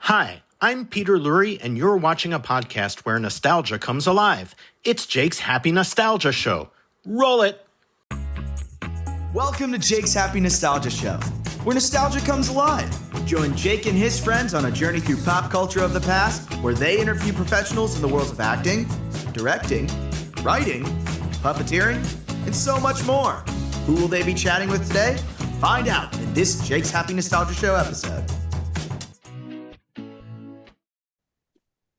Hi, I'm Peter Lurye, and you're watching a podcast where nostalgia comes alive. It's Jake's Happy Nostalgia Show. Roll it! Welcome to Jake's Happy Nostalgia Show, where nostalgia comes alive. Join Jake and his friends on a journey through pop culture of the past, where they interview professionals in the worlds of acting, directing, writing, puppeteering, and so much more. Who will they be chatting with today? Find out in this Jake's Happy Nostalgia Show episode.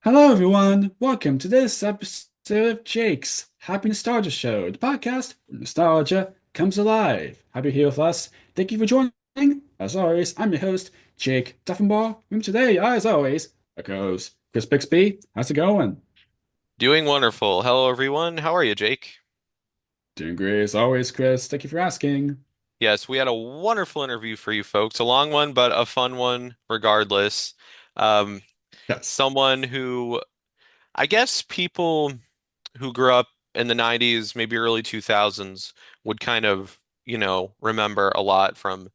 Hello, everyone. Welcome to this episode of Jake's Happy Nostalgia Show, the podcast where nostalgia comes alive. Happy you're here with us. Thank you for joining. As always, I'm your host, Jake Duffenbaugh. And today, as always, our co-host, Chris Bixby. How's it going? Doing wonderful. Hello, everyone. How are you, Jake? Doing great as always, Chris. Thank you for asking. Yes, we had a wonderful interview for you folks. A long one, but a fun one regardless. Um, Yes. Someone who I guess people who grew up in the 90s, maybe early 2000s would kind of, remember a lot from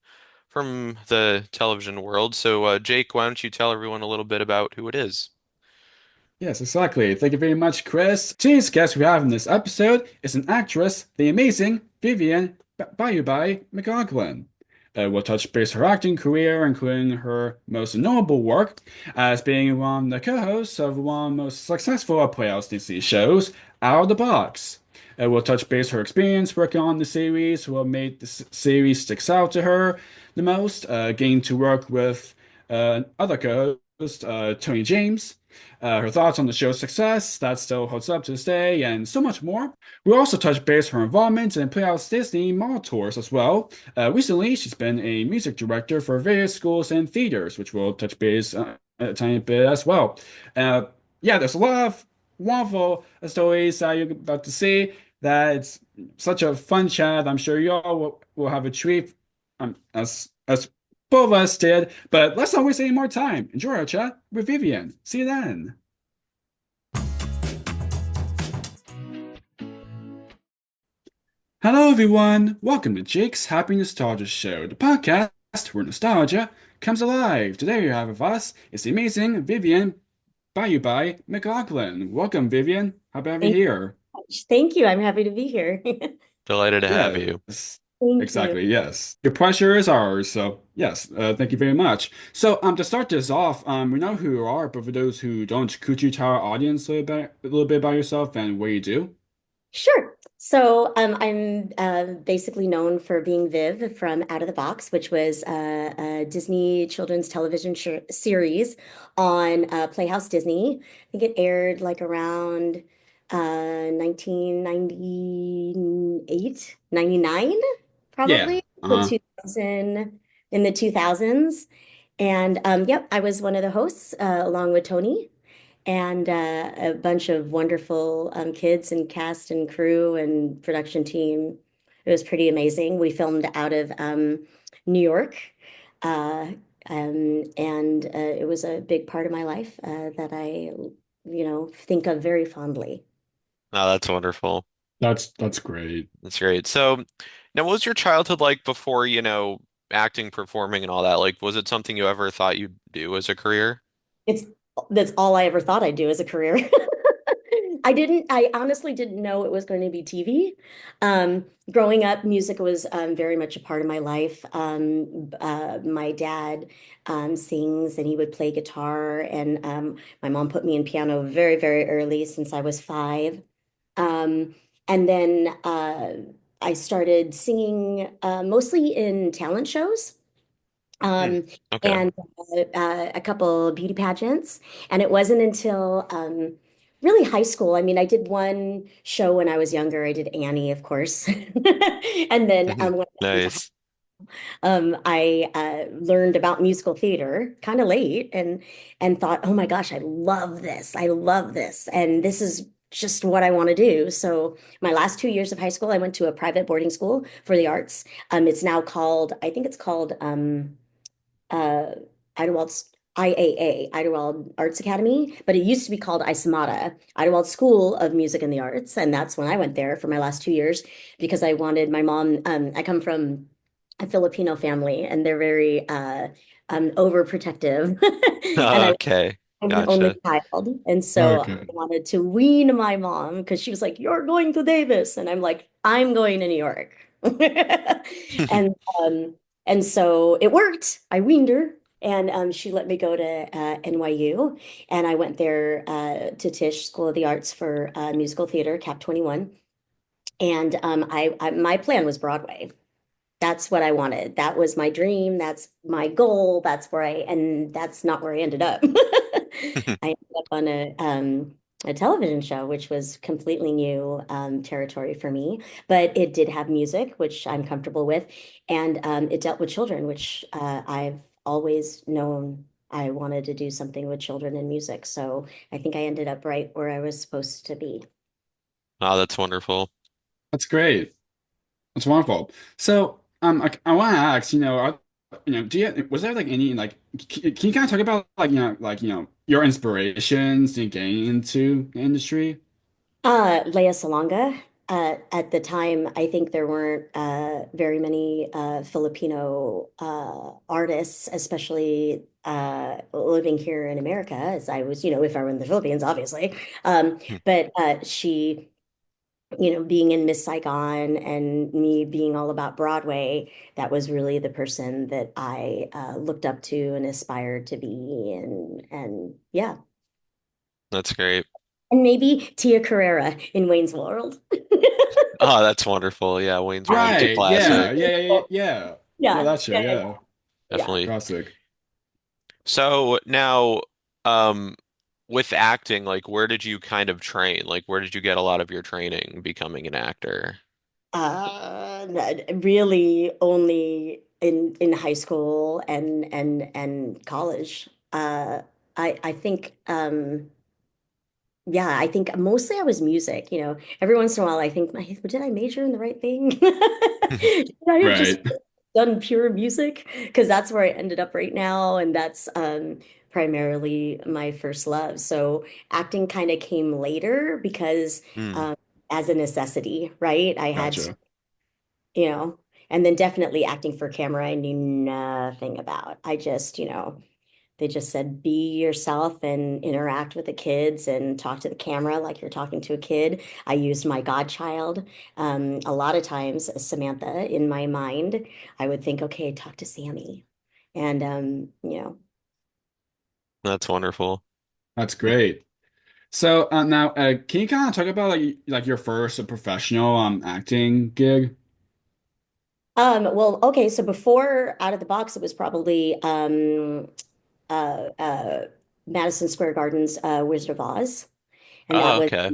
the television world. So, Jake, why don't you tell everyone a little bit about who it is? Yes, exactly. Thank you very much, Chris. Today's guest we have in this episode is an actress, the amazing Vivian Bayubay McLaughlin. We'll touch base her acting career, including her most notable work as being one of the co-hosts of one of the most successful Playhouse Disney shows, Out of the Box. We'll touch base her experience working on the series, what made the series sticks out to her the most, getting to work with other co-host, Tony James, her thoughts on the show's success, that still holds up to this day, and so much more. We'll also touch base her involvement in Playhouse Disney mall tours as well. Recently, she's been a music director for various schools and theaters, which we'll touch base a tiny bit as well. There's a lot of wonderful stories that you're about to see. That it's such a fun chat. I'm sure you all will have a treat as both of us did, but let's not waste any more time. Enjoy our chat with Vivian. See you then. Hello, everyone. Welcome to Jake's Happy Nostalgia Show, the podcast where nostalgia comes alive. Today we have with us is the amazing Vivian Bayubay McLaughlin. Welcome, Vivian. Happy to have you Thank you here. so much. Thank you. I'm happy to be here. Delighted to have you. Yes. Thank you. Exactly, yes. Your pleasure is ours. So, yes, thank you very much. So, to start this off, we know who you are, but for those who don't, could you tell our audience a little bit about yourself and what you do? Sure. So I'm basically known for being Viv from Out of the Box, which was a Disney children's television series on Playhouse Disney. I think it aired like around 1998, 99, Yeah. probably the 2000 in the 2000s. And yep, I was one of the hosts along with Tony and a bunch of wonderful kids and cast and crew and production team. It was pretty amazing. We filmed out of New York, and it was a big part of my life that I, think of very fondly. Oh, that's wonderful. That's great. That's great. So, now what was your childhood like before, acting, performing, and all that? Like, was it something you ever thought you'd do as a career? It's that's all I ever thought I'd do as a career. I honestly didn't know it was going to be TV. Growing up, music was very much a part of my life. My dad sings and he would play guitar, and my mom put me in piano very, very early since I was 5. And then I started singing mostly in talent shows. Um, Okay. and a couple beauty pageants. And it wasn't until really high school. I mean, I did one show when I was younger. I did Annie, of course. And then when I went to Nice. I learned about musical theater kind of late and thought, oh my gosh, I love this. I love this. And this is just what I want to do. So my last 2 years of high school, I went to a private boarding school for the arts. It's now called, I think it's called uh, Idlewild IAA, Idlewild Arts Academy, but it used to be called Isamata, Idlewild School of Music and the Arts. And that's when I went there for my last 2 years because I wanted my mom, I come from a Filipino family and they're very overprotective. And Okay, I'm an only gotcha. child. And so I Okay. wanted to wean my mom because she was like, "You're going to Davis." And I'm like, "I'm going to New York." And um, and so it worked. I weaned her. And she let me go to NYU, and I went there to Tisch School of the Arts for musical theater, Cap 21. And my plan was Broadway. That's what I wanted. That was my dream. That's my goal. And that's not where I ended up. I ended up on a television show, which was completely new territory for me. But it did have music, which I'm comfortable with, and it dealt with children, which I've always known I wanted to do something with children and music. So I think I ended up right where I was supposed to be. Oh, that's wonderful. That's great. That's wonderful. So, I want to ask, do you was there like any like can you kind of talk about like your inspirations in getting into the industry? Leia Salonga. At the time, I think there weren't very many Filipino artists, especially living here in America, as I was, if I were in the Philippines, obviously. Hmm. But she, being in Miss Saigon and me being all about Broadway, that was really the person that I looked up to and aspired to be. And yeah. That's great. And maybe Tia Carrera in Wayne's World. Oh, that's wonderful. Yeah, Wayne's World's a Right. Yeah, Yeah. classic. Yeah. Yeah, yeah, that's true. yeah, Yeah. yeah. Definitely. Classic. So now, um, with acting, like where did you kind of train? Like where did you get a lot of your training becoming an actor? Really only in high school and college. I think yeah, I think mostly I was music, Every once in a while I think, did I major in the right thing? Did I have just Right. done pure music? Because that's where I ended up right now, and that's primarily my first love. So acting kind of came later because Hmm, um, as a necessity, right? I had to, Gotcha. you know, and then definitely acting for camera, I knew nothing about. I just, they just said, be yourself and interact with the kids and talk to the camera like you're talking to a kid. I used my godchild a lot of times, Samantha, in my mind. I would think, okay, talk to Sammy. And, that's wonderful. That's great. So, now, can you kind of talk about like your first professional acting gig? well, okay, so before Out of the Box, it was probably uh, uh, Madison Square Garden's Wizard of Oz. And Oh, okay.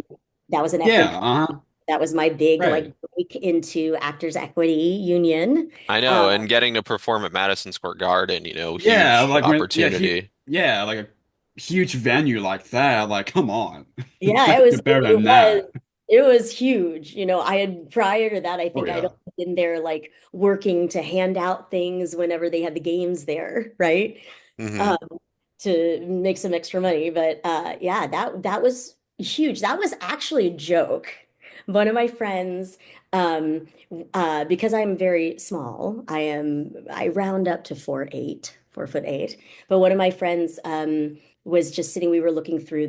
that was an Yeah. equity. Uh-huh. That was my big Right. like break into Actors Equity Union. I know, Um, and getting to perform at Madison Square Garden, Yeah, huge like opportunity. yeah, like a huge venue like that. Like, come on. yeah, You're better it than was that. it was huge. I had prior to that, I Oh think I'd yeah. only been there like working to hand out things whenever they had the games there, right? Hmm. Um, to make some extra money. But yeah, that was huge. That was actually a joke. One of my friends, um, because I'm very small, I round up to 4'8", 4'8". But one of my friends was just sitting. We were looking through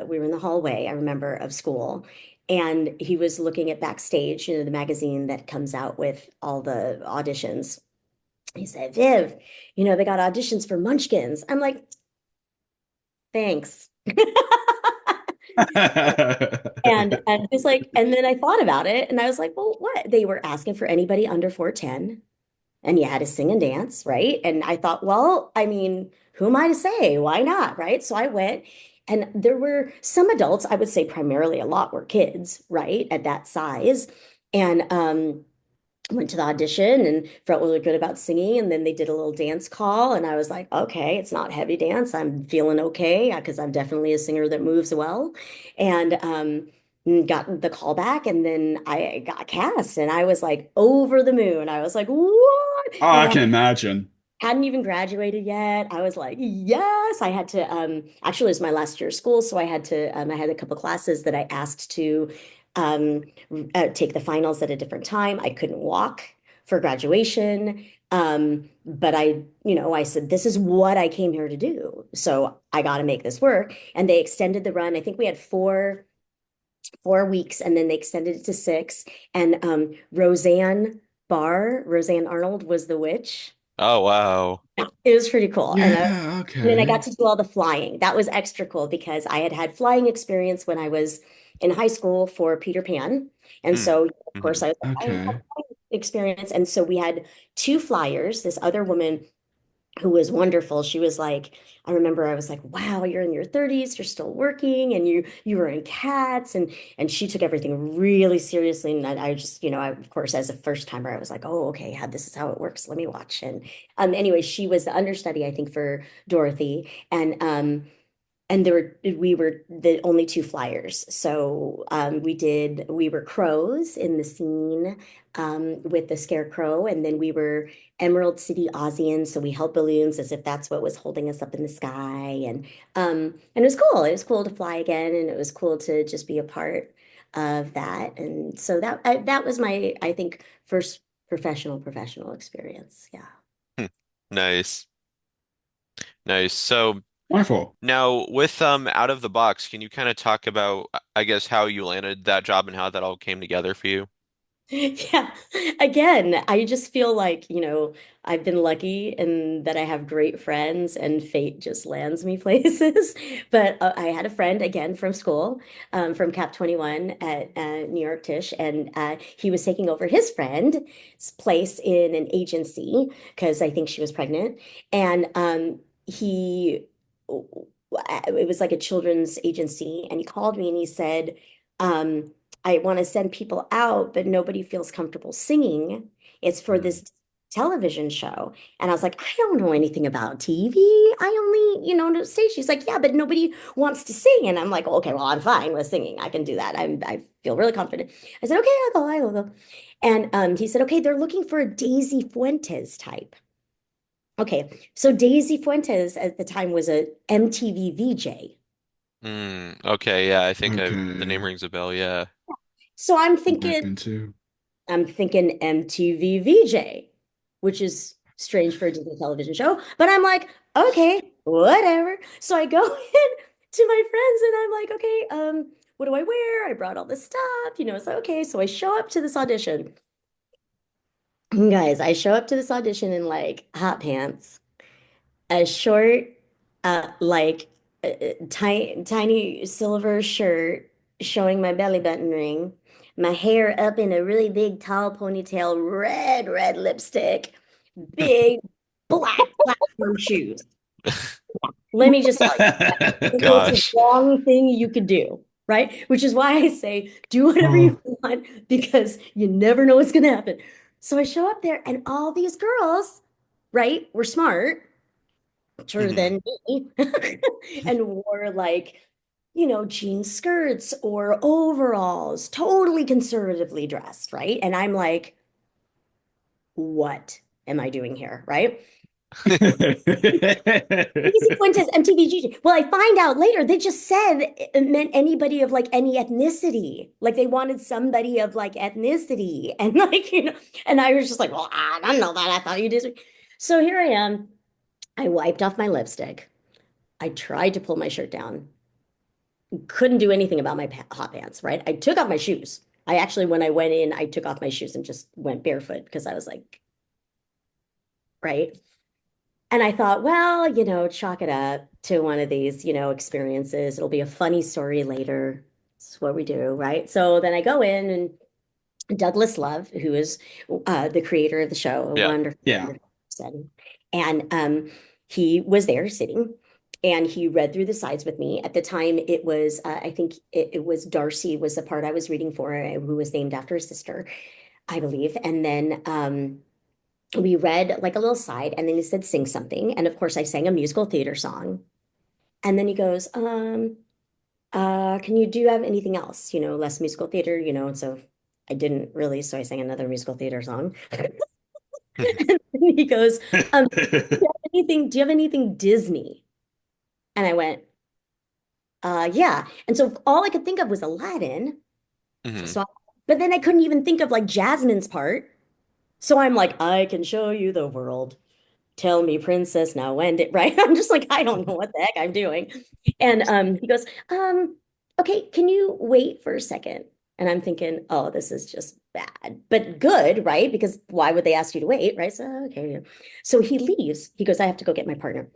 we were in the hallway, I remember, of school. And he was looking at Backstage, the magazine that comes out with all the auditions. He said, Viv, they got auditions for Munchkins. I'm like, thanks. And he's like, and then I thought about it and I was like, well, what? They were asking for anybody under 4'10", and you had to sing and dance, right? And I thought, well, I mean, who am I to say? Why not? Right. So I went, and there were some adults, I would say primarily a lot were kids, right? At that size. And went to the audition and felt really good about singing. And then they did a little dance call. And I was like, okay, it's not heavy dance. I'm feeling okay because I'm definitely a singer that moves well. And got the call back. And then I got cast and I was like over the moon. I was like, what? Oh, I can imagine. Hadn't even graduated yet. I was like, yes. I had to actually it was my last year of school, so I had a couple classes that I asked to um take the finals at a different time. I couldn't walk for graduation. But I said, this is what I came here to do. So I got to make this work. And they extended the run. I think we had four weeks, and then they extended it to six. And Roseanne Arnold was the witch. Oh, wow. It was pretty cool. Yeah, And then I got okay. to do all the flying. That was extra cool because I had had flying experience when I was in high school for Peter Pan. And Mm. so, of course, Hmm. I was like, I have Okay. flying experience. And so we had two flyers. This other woman who was wonderful. She was like, I remember I was like, wow, you're in your 30s, you're still working, and you were in cats, and she took everything really seriously. And I just, of course, as a first timer, I was like, oh, okay, this is how it works. Let me watch. And anyway, she was the understudy, I think, for Dorothy. And we were the only two flyers. So we were crows in the scene with the scarecrow, and then we were Emerald City Ozians. So we held balloons as if that's what was holding us up in the sky. And it was cool. It was cool to fly again, and it was cool to just be a part of that. And so that was my, I think, first professional experience. Yeah. Nice. Nice. So Wonderful. now with out of the box, can you kind of talk about, I guess, how you landed that job and how that all came together for you? Yeah. Again, I just feel like, I've been lucky in that I have great friends and fate just lands me places. But I had a friend again from school, from Cap 21 at New York Tisch, and he was taking over his friend's place in an agency because I think she was pregnant. And it was like a children's agency, and he called me and he said, I want to send people out, but nobody feels comfortable singing. It's for Mm. this television show. And I was like, I don't know anything about TV. I only, know stage. She's like, yeah, but nobody wants to sing. And I'm like, okay, well, I'm fine with singing. I can do that. I feel really confident. I said, okay, I'll go. And he said, okay, they're looking for a Daisy Fuentes type. Okay, so Daisy Fuentes at the time was a MTV VJ. Mm. Okay, yeah, I think the name Okay. rings a bell, yeah. So I'm Back thinking, then too. I'm thinking MTV VJ, which is strange for a Disney television show, but I'm like, okay, whatever. So I go in to my friends and I'm like, okay, what do I wear? I brought all this stuff, it's like, okay. So I show up to this audition. Guys, I show up to this audition in like hot pants, a short, tiny silver shirt showing my belly button ring, my hair up in a really big tall ponytail, red lipstick, big black platform shoes. Let me just tell you, the most Gosh. wrong thing you could do, right? Which is why I say do whatever you Oh. want because you never know what's gonna happen. So I show up there, and all these girls, right, were smart Hmm. than me and wore like, jean skirts or overalls, totally conservatively dressed, right? And I'm like, what am I doing here, right? Easy Fuentes, MTVG. Well, I find out later they just said it meant anybody of like any ethnicity. Like they wanted somebody of like ethnicity. And like, and I was just like, well, I don't know that. I thought you did. So here I am. I wiped off my lipstick. I tried to pull my shirt down. Couldn't do anything about my hot pants, right? I took off my shoes. I actually, when I went in, I took off my shoes and just went barefoot because I was like, right. And I thought, well, chalk it up to one of these, experiences. It'll be a funny story later. It's what we do, right? So then I go in, and Douglas Love, who is the creator of the show, a Yeah. wonderful, Yeah. wonderful person, and he was there sitting, and he read through the sides with me. At the time, it was I think it was Darcy was the part I was reading for, who was named after his sister, I believe, and then we read like a little side, and then he said sing something, and of course I sang a musical theater song, and then he goes, can you do you have anything else, less musical theater, and so I didn't really, so I sang another musical theater song. And he goes, do you have anything Disney? And I went, yeah. And so all I could think of was Aladdin. Hmm. So, but then I couldn't even think of like Jasmine's part. So I'm like, I can show you the world. Tell me, princess, now when did, right? I'm just like, I don't know what the heck I'm doing. And he goes, okay, can you wait for a second? And I'm thinking, oh, this is just bad, but good, right? Because why would they ask you to wait, right? So, okay. So he leaves. He goes, I have to go get my partner.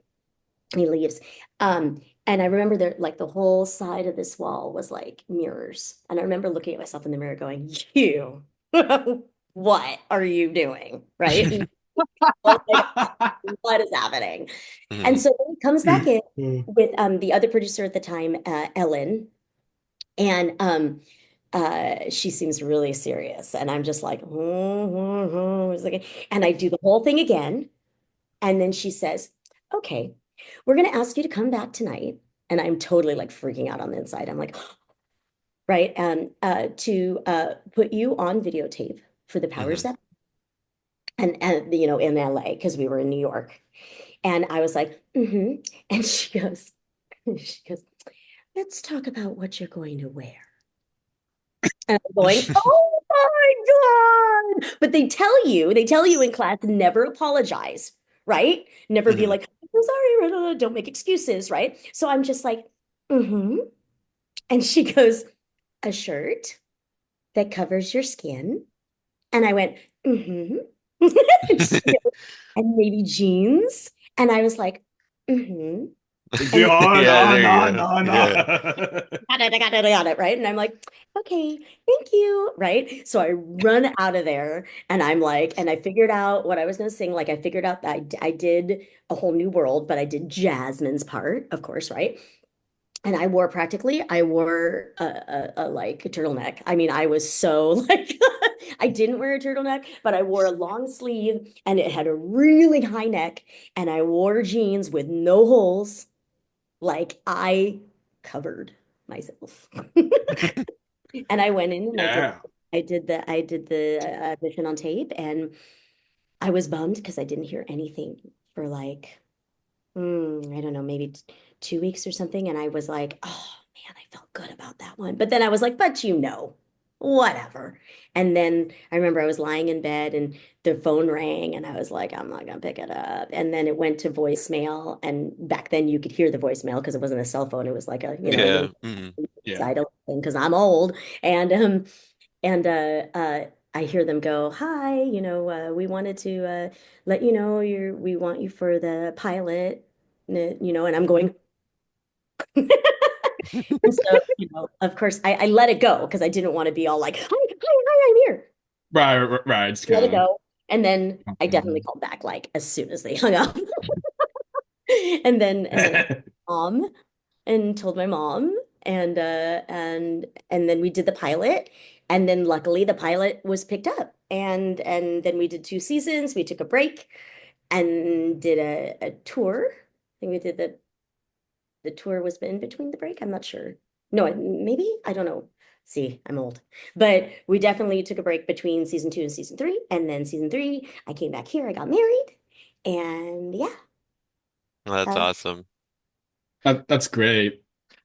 He leaves. And I remember there, like the whole side of this wall was like mirrors. And I remember looking at myself in the mirror going, you, what are you doing? Right? What, like, what is happening? And Mhm. so he comes back in with the other producer at the time, Ellen, and she seems really serious. And I'm just like, It's like, and I do the whole thing again. And then she says, okay, we're going to ask you to come back tonight. And I'm totally like freaking out on the inside. I'm like, right. To put you on videotape for the powers Mhm. that, and you know, in LA, because we were in New York. And I was like, And she goes, let's talk about what you're going to wear. And I'm going, oh my God. But they tell you in class, never apologize, right? Never be Mhm. like, I'm sorry, don't make excuses, right? So I'm just like, mm-hmm. And she goes, a shirt that covers your skin. And I went, mm-hmm. And she goes, and maybe jeans. And I was like, mm-hmm. And Yeah, Yeah, no, there no, you go. no, Yeah. no. I got it, right? And I'm like, okay, thank you, right? So I run out of there and I'm like, and I figured out what I was going to sing. Like, I figured out that I did A Whole New World, but I did Jasmine's part, of course, right? And I wore like a turtleneck. I mean, I was so like, I didn't wear a turtleneck, but I wore a long sleeve and it had a really high neck. And I wore jeans with no holes. Like I covered myself. And I went in and Yeah. I did the audition on tape and I was bummed because I didn't hear anything for like I don't know, maybe 2 weeks or something. And I was like, oh man, I felt good about that one. But then I was like, but you know, whatever. And then I remember I was lying in bed and the phone rang and I was like, I'm not gonna pick it up. And then it went to voicemail. And back then you could hear the voicemail because it wasn't a cell phone. It was like a, you know, a Yeah. little Mhm. Yeah. side thing because I'm old. And and I hear them go, "Hi, we wanted to let you know we want you for the pilot." And I'm going, and so, of course, I let it go because I didn't want to be all like, "Hi, hi, hi, I'm here." Right. It's Let it kind go, and then I definitely of. called back like as soon as they hung up, and then I called mom and told my mom, and then we did the pilot, and then luckily the pilot was picked up, and then we did 2 seasons. We took a break and did a tour. I think we did the tour was in between the break. I'm not sure. No, maybe I don't know. See, I'm old, but we definitely took a break between season 2 and season 3, and then season 3, I came back here. I got married, and yeah, That's that was awesome. That's great.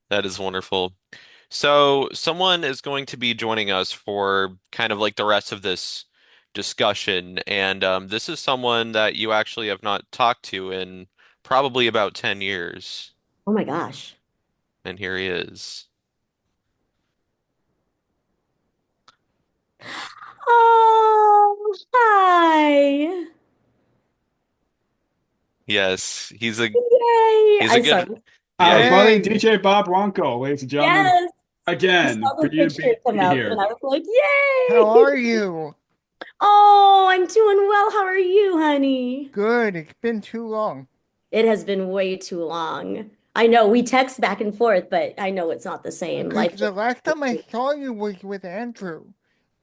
That is wonderful. So, someone is going to be joining us for kind of like the rest of this discussion, and this is someone that you actually have not talked to in probably about 10 years. oh my gosh. And here he is. Oh, hi. Yes, Yay. he's a I saw good yeah, Our buddy Hey, DJ Bob Ronco, ladies and gentlemen, yes. I again, saw for the you to picture come be up and here. I was like, how yay. are you? Oh, I'm doing well. How are you, honey? Good. It's been too long. It has been way too long. I know we text back and forth, but I know it's not the same. Because Life the just last time I saw you was with Andrew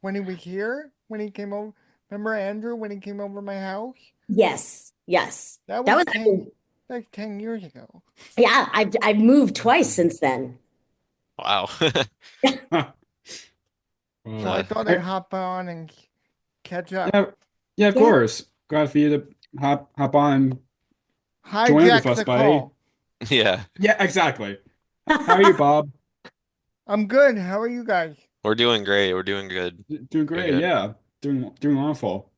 when he was here, when he came over. Remember Andrew when he came over my house? yes, yes. That That was was, I 10, mean, like 10 years ago. yeah, I've moved twice since then. wow. So I Well, Uh, thought I'd hop on and catch up. yeah, yeah, of Yeah. course. Glad for you to hop on and join with Hijack us, the buddy. call. yeah, Yeah, exactly. How are you, Bob? I'm good. How are you guys? we're doing great. We're doing good. Doing Doing great. good. Yeah, doing wonderful.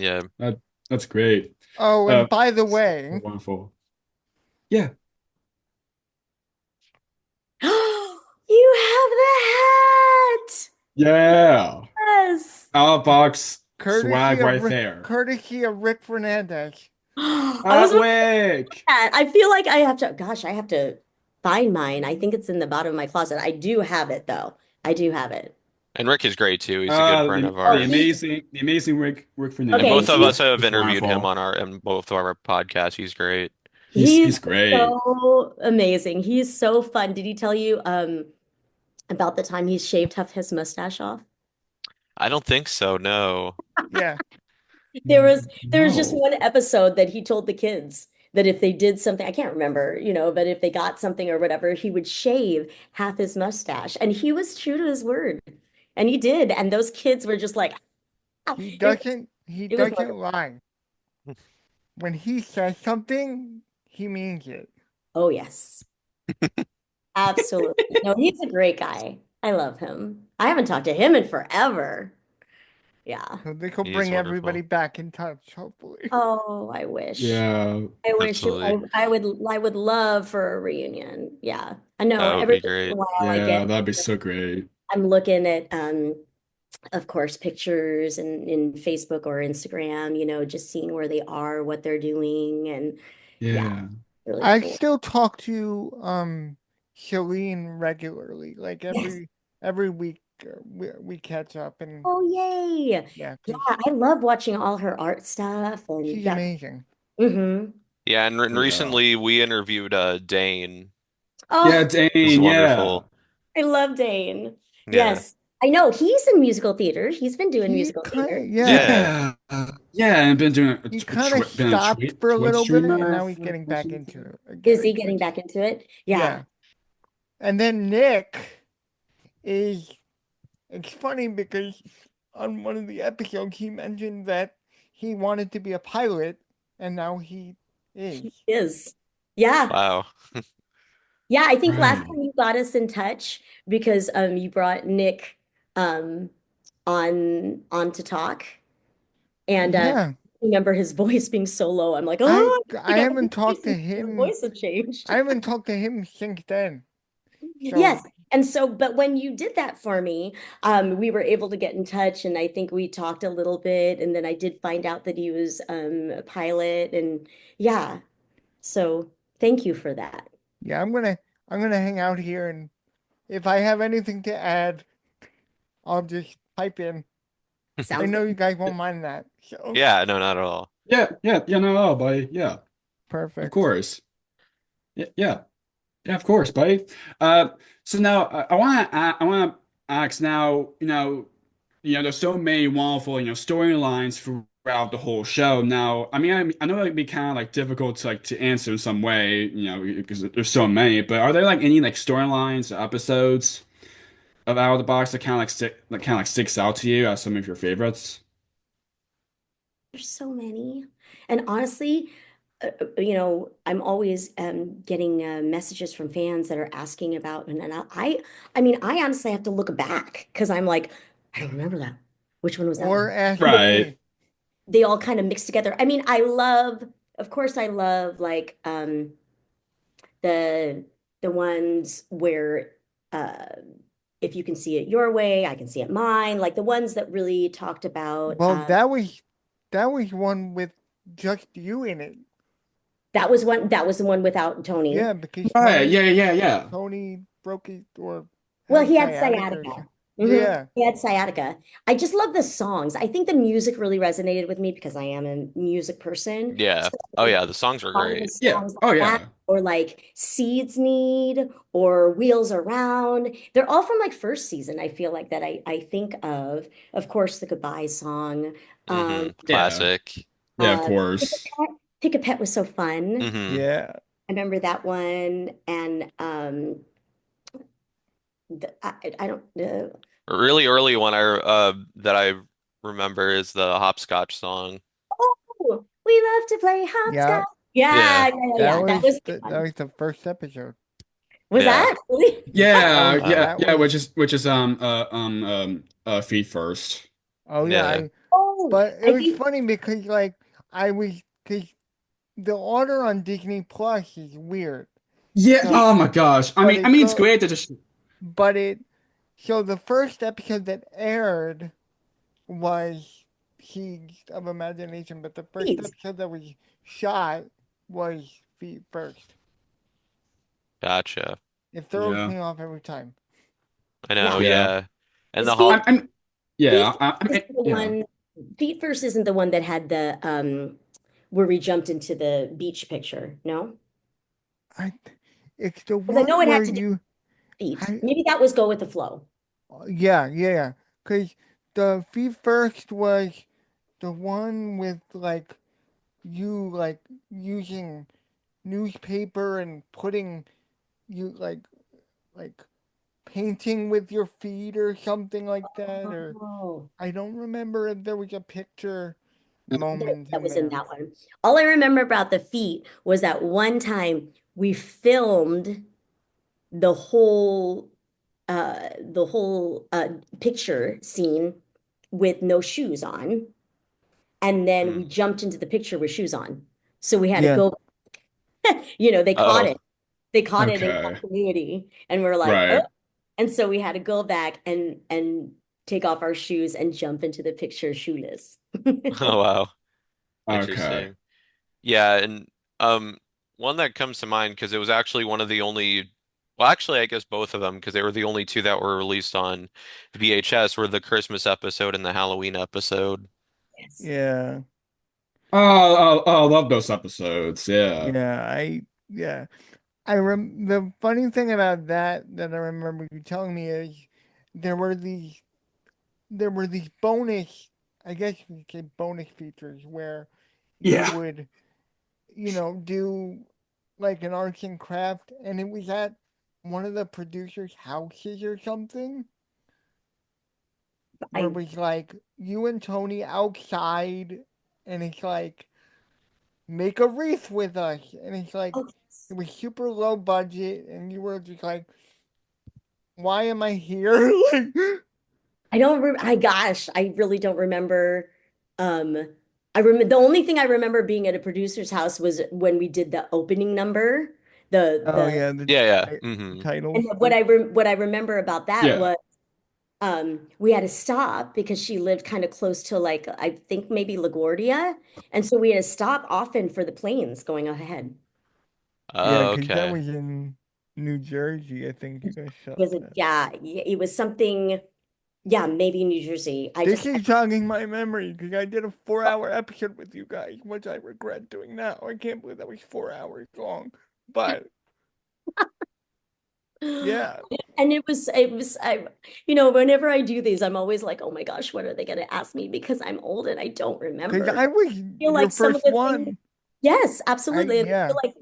Yeah. That's great. Oh, Uh, and by the so way, wonderful. Yeah. You have the hat. Yeah. Yes. Outbox swag courtesy of right there. Rick Fernandez. I was wondering Atwick. that. I feel like I have to, gosh, I have to find mine. I think it's in the bottom of my closet. I do have it though. I do have it. And Rick is great too. He's a good friend The of Oh, ours. the amazing Rick And okay. both of Fernandez. us have He's interviewed him wonderful. on our and both of our podcasts. He's great. He's He's great. so amazing. He's so fun. Did he tell you about the time he shaved half his mustache off? I don't think so, no. Yeah. There was just No. one episode that he told the kids that if they did something, I can't remember, but if they got something or whatever, he would shave half his mustache. And he was true to his word. And he did. And those kids were just like, "Ah." He It was doesn't wonderful. lie. When he says something, he means it. Oh, yes. Absolutely. No, he's a great guy. I love him. I haven't talked to him in forever. Yeah. So this will He's bring everybody wonderful. back in touch, hopefully. Oh, I wish. Yeah. I wish it, Absolutely. I would love for a reunion. Yeah. I know That would every be once in a great. while I Yeah, get that'd be so great. I'm looking at of course pictures and in Facebook or Instagram, just seeing where they are, what they're doing and yeah, Yeah. really I cool. still talk to Shalene regularly, like Yes. every week we catch up and Oh, yay. yeah, Yeah, 'cause I love watching all her art stuff and she's yeah. amazing. Mm-hmm. Yeah, and Yeah. recently we interviewed Dane. Yeah, Oh, It's Dane, yeah. wonderful. I love Dane. Yeah. Yes. I know he's in musical theater. He's been doing He musical kind theater. of yeah, Yeah. Yeah. Yeah, and been doing he kind of been a stopped for a Twitch little bit and streamer now he's for getting or back into something. it Is again. he getting back into it? Yeah. Yeah. And then Nick is it's funny because on one of the episodes he mentioned that he wanted to be a pilot and now he He is. is. Yeah. Wow. Yeah, I think last Right. time you got us in touch because you brought Nick um on to talk and Yeah. remember his voice being so low. I'm like, I oh, I I got haven't talked to your him. voice had changed. I haven't talked to him since then. Yes. So And so, but when you did that for me, we were able to get in touch and I think we talked a little bit and then I did find out that he was a pilot and yeah. So thank you for that. yeah, I'm gonna hang out here and if I have anything to add, I'll just pipe in. I Sounds know good. you guys won't mind that. So Yeah, no, not at all. Yeah, no, buddy. Yeah, of perfect. course. Yeah, yeah, of course, buddy. So now I want to ask now, there's so many wonderful, storylines throughout the whole show. Now, I know it'd be kind of like difficult to to answer in some way, because there's so many, but are there like any like storylines or episodes of Out of the Box that kind of like sticks out to you as some of your favorites? There's so many. And honestly, I'm always getting messages from fans that are asking about, and I mean, I honestly have to look back because I'm like, I don't remember that. Which one was that Or one? ask Right. me. They all kind of mix together. I mean, of course, I love like the the ones where uh, if you can see it your way, I can see it mine. Like the ones that really talked about. Well, that was one with just you in it. That was one. That was the one without Yeah, Tony. because Right. Yeah. Tony broke it or Well, had he had sciatica or sciatica. something. Hmm. Yeah. He had sciatica. I just love the songs. I think the music really resonated with me because I am a music person. Yeah. Oh So yeah, the songs are all the great. Yeah. songs Oh like that, yeah. or like Seeds Need, or Wheels Around. They're all from like first season. I feel like that I think of. Of course, the Goodbye song. Um, Yeah. Classic. Yeah, of Pick a course. Pet. Pick a Pet was so fun. hmm Yeah. I remember that one, and I don't know. A really early one that I remember is the hopscotch song. Oh, we love to play Yeah. hopscotch. Yeah. Yeah. That was good That fun. was the first episode. Was Yeah. that really? That Yeah, was yeah, Wow. that yeah, was which is feet first. oh yeah, Yeah. I Oh But it I was think funny because because the order on Disney Plus is weird. Yeah. So, Oh my gosh. but I it mean, it's go, great to just. but it so the first episode that aired was Seeds of Imagination, but the first Seeds. episode that was shot was Feet First. Gotcha. It throws Yeah. me off every time. I know, Yeah. Yeah. yeah. And Because the whole Feet Yeah. First isn't the Yeah. one. Feet First isn't the one that had the where we jumped into the beach picture. No, I it's the because I know one it where had to do you with feet. I Maybe that was Go with the Flow. yeah. Because the Feet First was the one with you using newspaper and putting you like painting with your feet or something like that, or Oh, I don't remember if there was a picture that, moment that in was in there. that one. All I remember about the feet was that one time we filmed the whole picture scene with no shoes on, and then we mm. jumped into the picture with shoes on. So we had to Yeah, go, they caught Oh, it. They caught it in Okay. continuity, and we're like, oh. Right. And so we had to go back and take off our shoes and jump into the picture shoeless. oh wow. Okay. Interesting. Yeah, and um one that comes to mind because it was actually one of the only well actually I guess both of them because they were the only two that were released on VHS were the Christmas episode and the Halloween episode. Yes. yeah, I love those episodes. Yeah. yeah. Yeah. The funny thing about that I remember you telling me is there were these there were these bonus, I guess you could say bonus features where you Yeah. would, do like an arts and craft, and it was at one of the producers' houses or something, where it I was like you and Tony outside, and it's like make a wreath with us, and it's like oh, it was super low budget, and you were just like, why am I here? Like, I don't re I gosh, I really don't remember. Um, I remember the only thing I remember being at a producer's house was when we did the opening number. oh The yeah, Yeah, yeah. and titles. what I remember about that Yeah. was we had to stop because she lived kind of close to like I think maybe LaGuardia, and so we had to stop often for the planes going ahead. Yeah, Oh, because that okay. was in New Jersey, I think you guys shot Was it? that. Yeah, it was something. Yeah, maybe New Jersey. This is jogging my memory because I did a 4 hour episode with you guys, which I regret doing now. I can't believe that was 4 hours long. But yeah, And whenever I do these, I'm always like, oh my gosh, what are they going to ask me? Because I'm old and I don't because remember. I was I feel your like some of first the things, one. yes, absolutely. And I Yeah. feel like,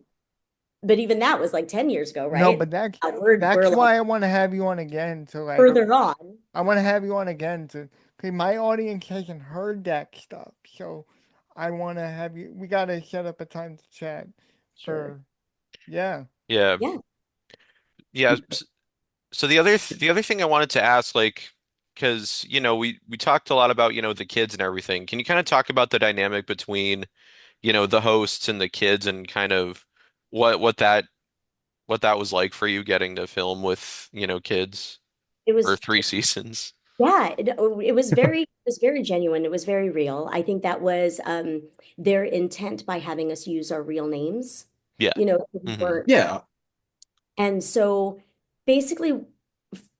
but even that was like 10 years ago, No, right? but that's We're that's like why I want to have you on again. So further on. I want to have you on again to because my audience hasn't heard that stuff. So I want to have you. We got to set up a time to chat Sure. for yeah. Yeah. Yeah. Yeah. So the other thing I wanted to ask, like, because we talked a lot about the kids and everything. Can you kind of talk about the dynamic between the hosts and the kids and kind of what what that what that was like for you getting to film with kids It for was 3 seasons? Yeah, it was very genuine. It was very real. I think that was their intent by having us use our real names. Yeah. We Hmm. weren't. Yeah. And so basically,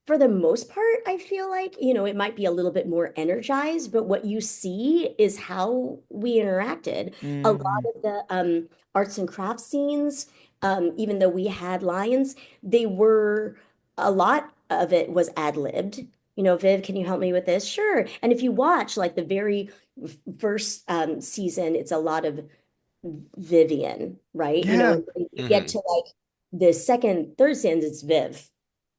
for the most part, I feel like, it might be a little bit more energized, but what you see is how we interacted. A lot Hmm. of the arts and crafts scenes, even though we had lines, they were a lot of it was ad-libbed. Viv, can you help me with this? Sure. And if you watch like the very first season, it's a lot of Vivian, right? Yeah, And when you get Hmm. to like the second, third scenes, it's Viv,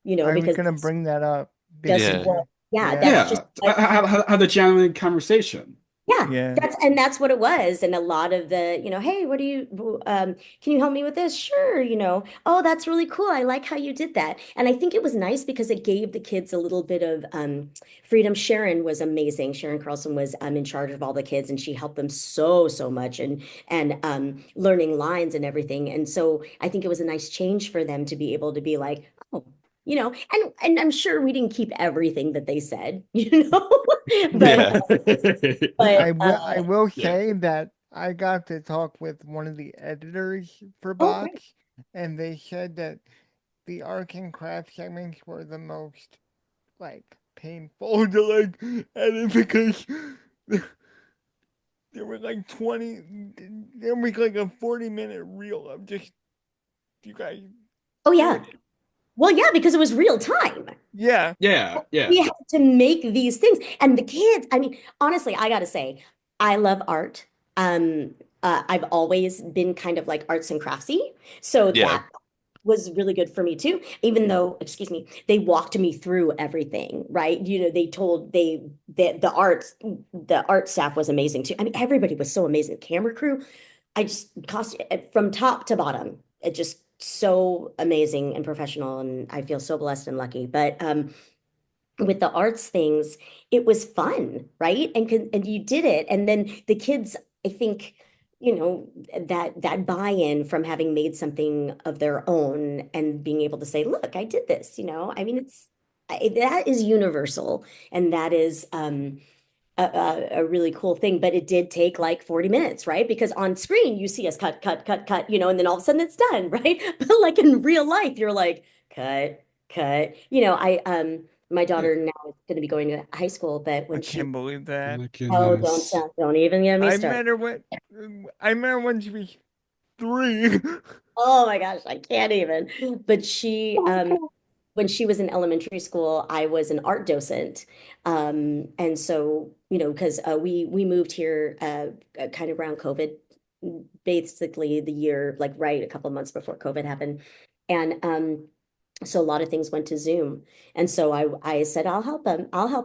I was because gonna that's bring that up. just Yeah. Vivian. what, yeah, Yeah. that's just Yeah. what, Have a genuine conversation. Yeah, Yeah. that's what it was. And a lot of the, hey, what do you can you help me with this? Sure, Oh, that's really cool. I like how you did that. And I think it was nice because it gave the kids a little bit of freedom. Sharon was amazing. Sharon Carlson was in charge of all the kids, and she helped them so much, and learning lines and everything. And so I think it was a nice change for them to be able to be like, oh, and I'm sure we didn't keep everything that they said, but Yeah. but I will Yeah. say that I got to talk with one of the editors for oh, great. Box, and they said that the art and craft segments were the most like painful to like edit because there were like 20, there was like a 40-minute reel of just you guys. Oh yeah. Well, yeah, because it was real time. Yeah. Yeah, We yeah. had to make these things. And the kids, I mean, honestly, I gotta say, I love art. I've always been kind of like arts and craftsy. So Yeah. that was really good for me too, even though, excuse me, they walked me through everything, right? They told the art staff was amazing too. I mean, everybody was so amazing. Camera crew, I just cost from top to bottom. It just so amazing and professional, and I feel so blessed and lucky. But with the arts things, it was fun, right? And you did it, and then the kids, I think, that buy-in from having made something of their own and being able to say, "Look, I did this." I mean, that is universal, and that is a really cool thing. But it did take like 40 minutes, right? Because on screen you see us cut, cut, cut, cut, and then all of a sudden it's done, right? But like in real life, you're like, cut, cut. I my Yeah. daughter now is going to be going to high school, but I when can't believe Oh that. my oh, goodness. don't even get me I started. met her when she was 3. Oh my gosh, I can't even. But when she was in elementary school, I was an art docent. And so, because we moved here kind of around COVID, basically the year, like right a couple of months before COVID happened. And so a lot of things went to Zoom. And so I said, I'll help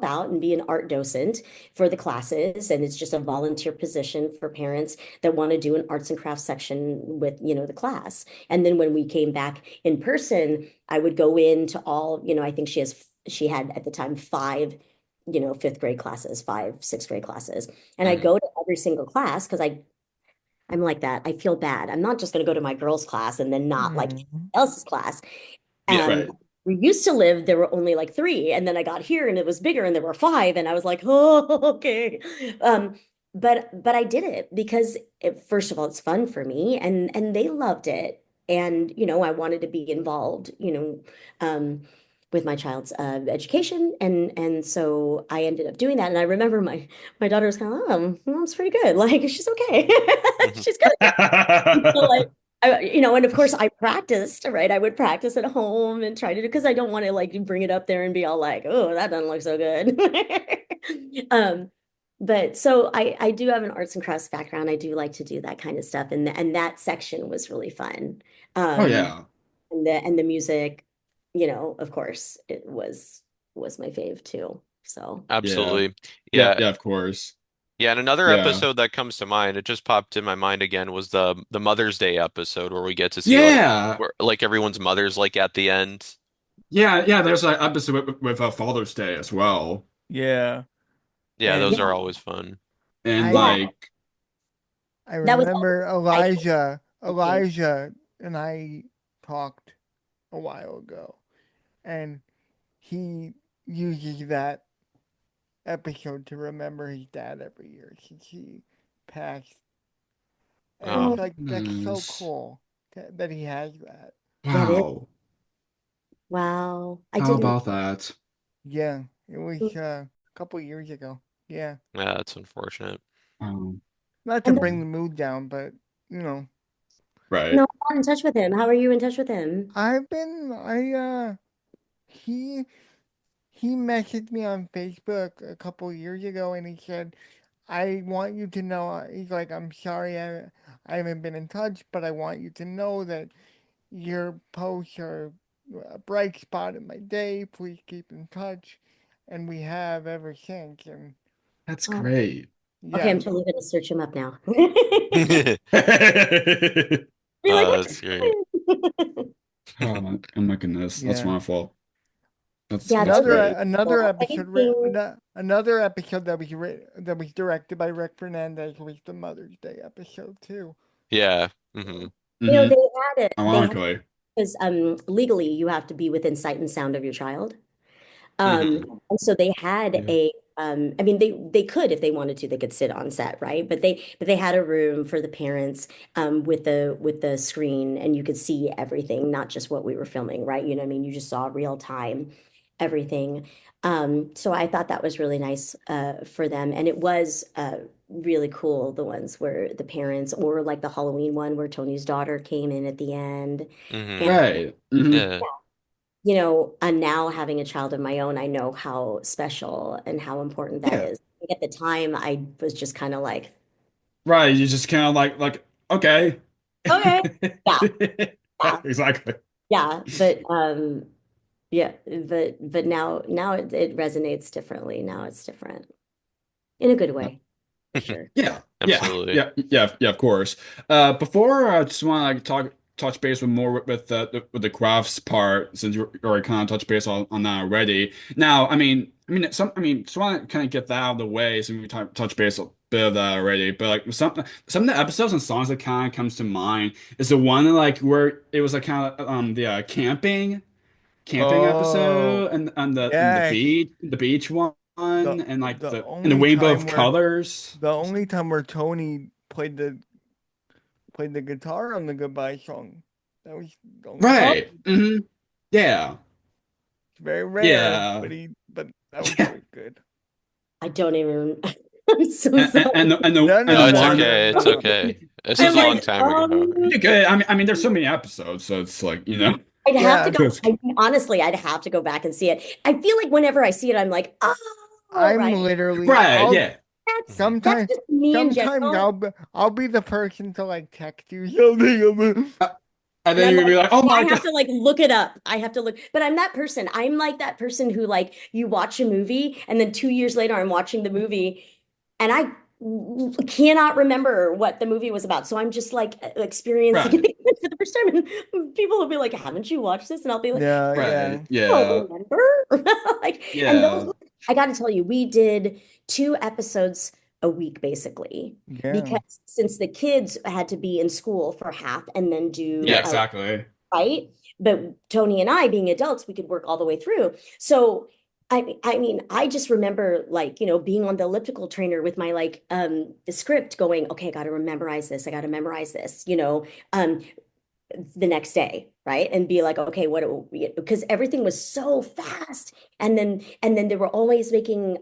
out and be an art docent for the classes. And it's just a volunteer position for parents that want to do an arts and crafts section with, the class. And then when we came back in person, I would go into all, I think she had at the time five, fifth grade classes, five, sixth grade classes. And I Mhm. go to every single class because I'm like that. I feel bad. I'm not just going to go to my girls' class and then not like Mhm. else's class. Yeah. And Right. we used to live, there were only like three, and then I got here and it was bigger and there were five, and I was like, oh, okay. Um, but I did it because first of all, it's fun for me, and they loved it, and I wanted to be involved, with my child's education, and so I ended up doing that. And I remember my daughter was kind of, oh, mom's pretty good, like she's okay, Mhm. she's good. So like and of course I practiced, right? I would practice at home and try to do because I don't want to like bring it up there and be all like, oh, that doesn't look so good. Um, but so I do have an arts and crafts background. I do like to do that kind of stuff, and that section was really fun. Oh Um, yeah. and the music, of course, it was my fave too. So Yeah. Absolutely. Yeah, Yeah. yeah, of course. Yeah, and another Yeah. episode that comes to mind, it just popped in my mind again, was the Mother's Day episode where we get to see Yeah. like everyone's mothers like at the end. Yeah, yeah, there's an episode with Father's Day as well. Yeah. Yeah, And those yeah, are always fun. And I yeah, like I that was all remember I think. Elijah and I talked a while ago, and he uses that episode to remember his dad every year since he passed. And Oh, it's Oh, like that's so goodness. cool that he has that. that is Wow. wow. I How didn't. about that? Yeah, it was a couple years ago. Yeah, yeah, that's unfortunate. Um, not to And bring the mood down, but you know, right. no, I'm not in touch with him. How are you in touch with him? he he messaged me on Facebook a couple years ago, and he said, "I want you to know." He's like, "I'm sorry, I haven't been in touch, but I want you to know that your posts are a bright spot in my day. Please keep in touch." And we have ever since. And That's Oh, great. Okay, Yeah. I'm totally gonna search him up now. Be like, Oh, what's that's great. Oh my goodness, that's Yeah. wonderful. yeah, That's those Another are great. another cool. episode Anything, another episode that was directed by Rick Fernandez was the Mother's Day episode too. Yeah. Hmm. Hmm. they had Ironically. because legally you have to be within sight and sound of your child. Hmm. And so they had Yeah. a I mean they could if they wanted to, they could sit on set, right? But they had a room for the parents with the screen and you could see everything, not just what we were filming, right? You know what I mean? You just saw real time everything. So I thought that was really nice for them. And it was really cool, the ones where the parents or like the Halloween one where Tony's daughter came in at the end. Hmm. And Right. Hmm. Yeah. and now having a child of my own, I know how special and how important that Yeah. is. At the time, I was just kind of like, Right. You just kind of like, okay. okay, yeah, Yeah, yeah, exactly. yeah. Yeah, but now it resonates differently. Now it's different in a good way, for sure. Yeah, yeah, Absolutely. yeah, yeah, yeah, of course. Before I just want to like touch base with more with the crafts part since you already kind of touched base on that already. Now, just want to kind of get that out of the way since we touch base a bit of that already. But like some of the episodes and songs that kind of comes to mind is the one like where it was like kind of the camping Oh, episode and yes. the beach one The and like the the only rainbow of time where colors. the only time where Tony played the guitar on the Goodbye song. That was the only time. Oh, Right. Hmm. Yeah. It's very rare, Yeah. but that was very good. I don't even. I'm so sorry. And Oh, the No, it's no, one okay. no, It's no. okay. This was I'm a long like, time ago. you're good. There's so many episodes, so it's like, I'd have to Yeah, go. Just- Honestly, I'd have to go back and see it. I feel like whenever I see it, I'm like, oh, I'm right. literally right, yeah. That's sometimes just me in sometimes general. I'll be the person to like text you something. Uh, and And then I'm you're gonna like, be like, oh and my I have God. to like look it up. I have to look, but I'm that person. I'm like that person who like you watch a movie and then 2 years later I'm watching the movie and I cannot remember what the movie was about. So I'm just like experiencing Right, it for the first time. And people will be like, haven't you watched this? And I'll be like, Yeah, right, yeah, I yeah, don't remember. Like, and those, yeah, I got to tell you, we did 2 episodes a week basically yeah, because since the kids had to be in school for half and then do yeah, Yeah. exactly. right? But Tony and I, being adults, we could work all the way through. So I mean, I just remember like, being on the elliptical trainer with my like the script going, okay, I got to memorize this. I got to memorize this, the next day, right? And be like, okay, because everything was so fast. And then they were always making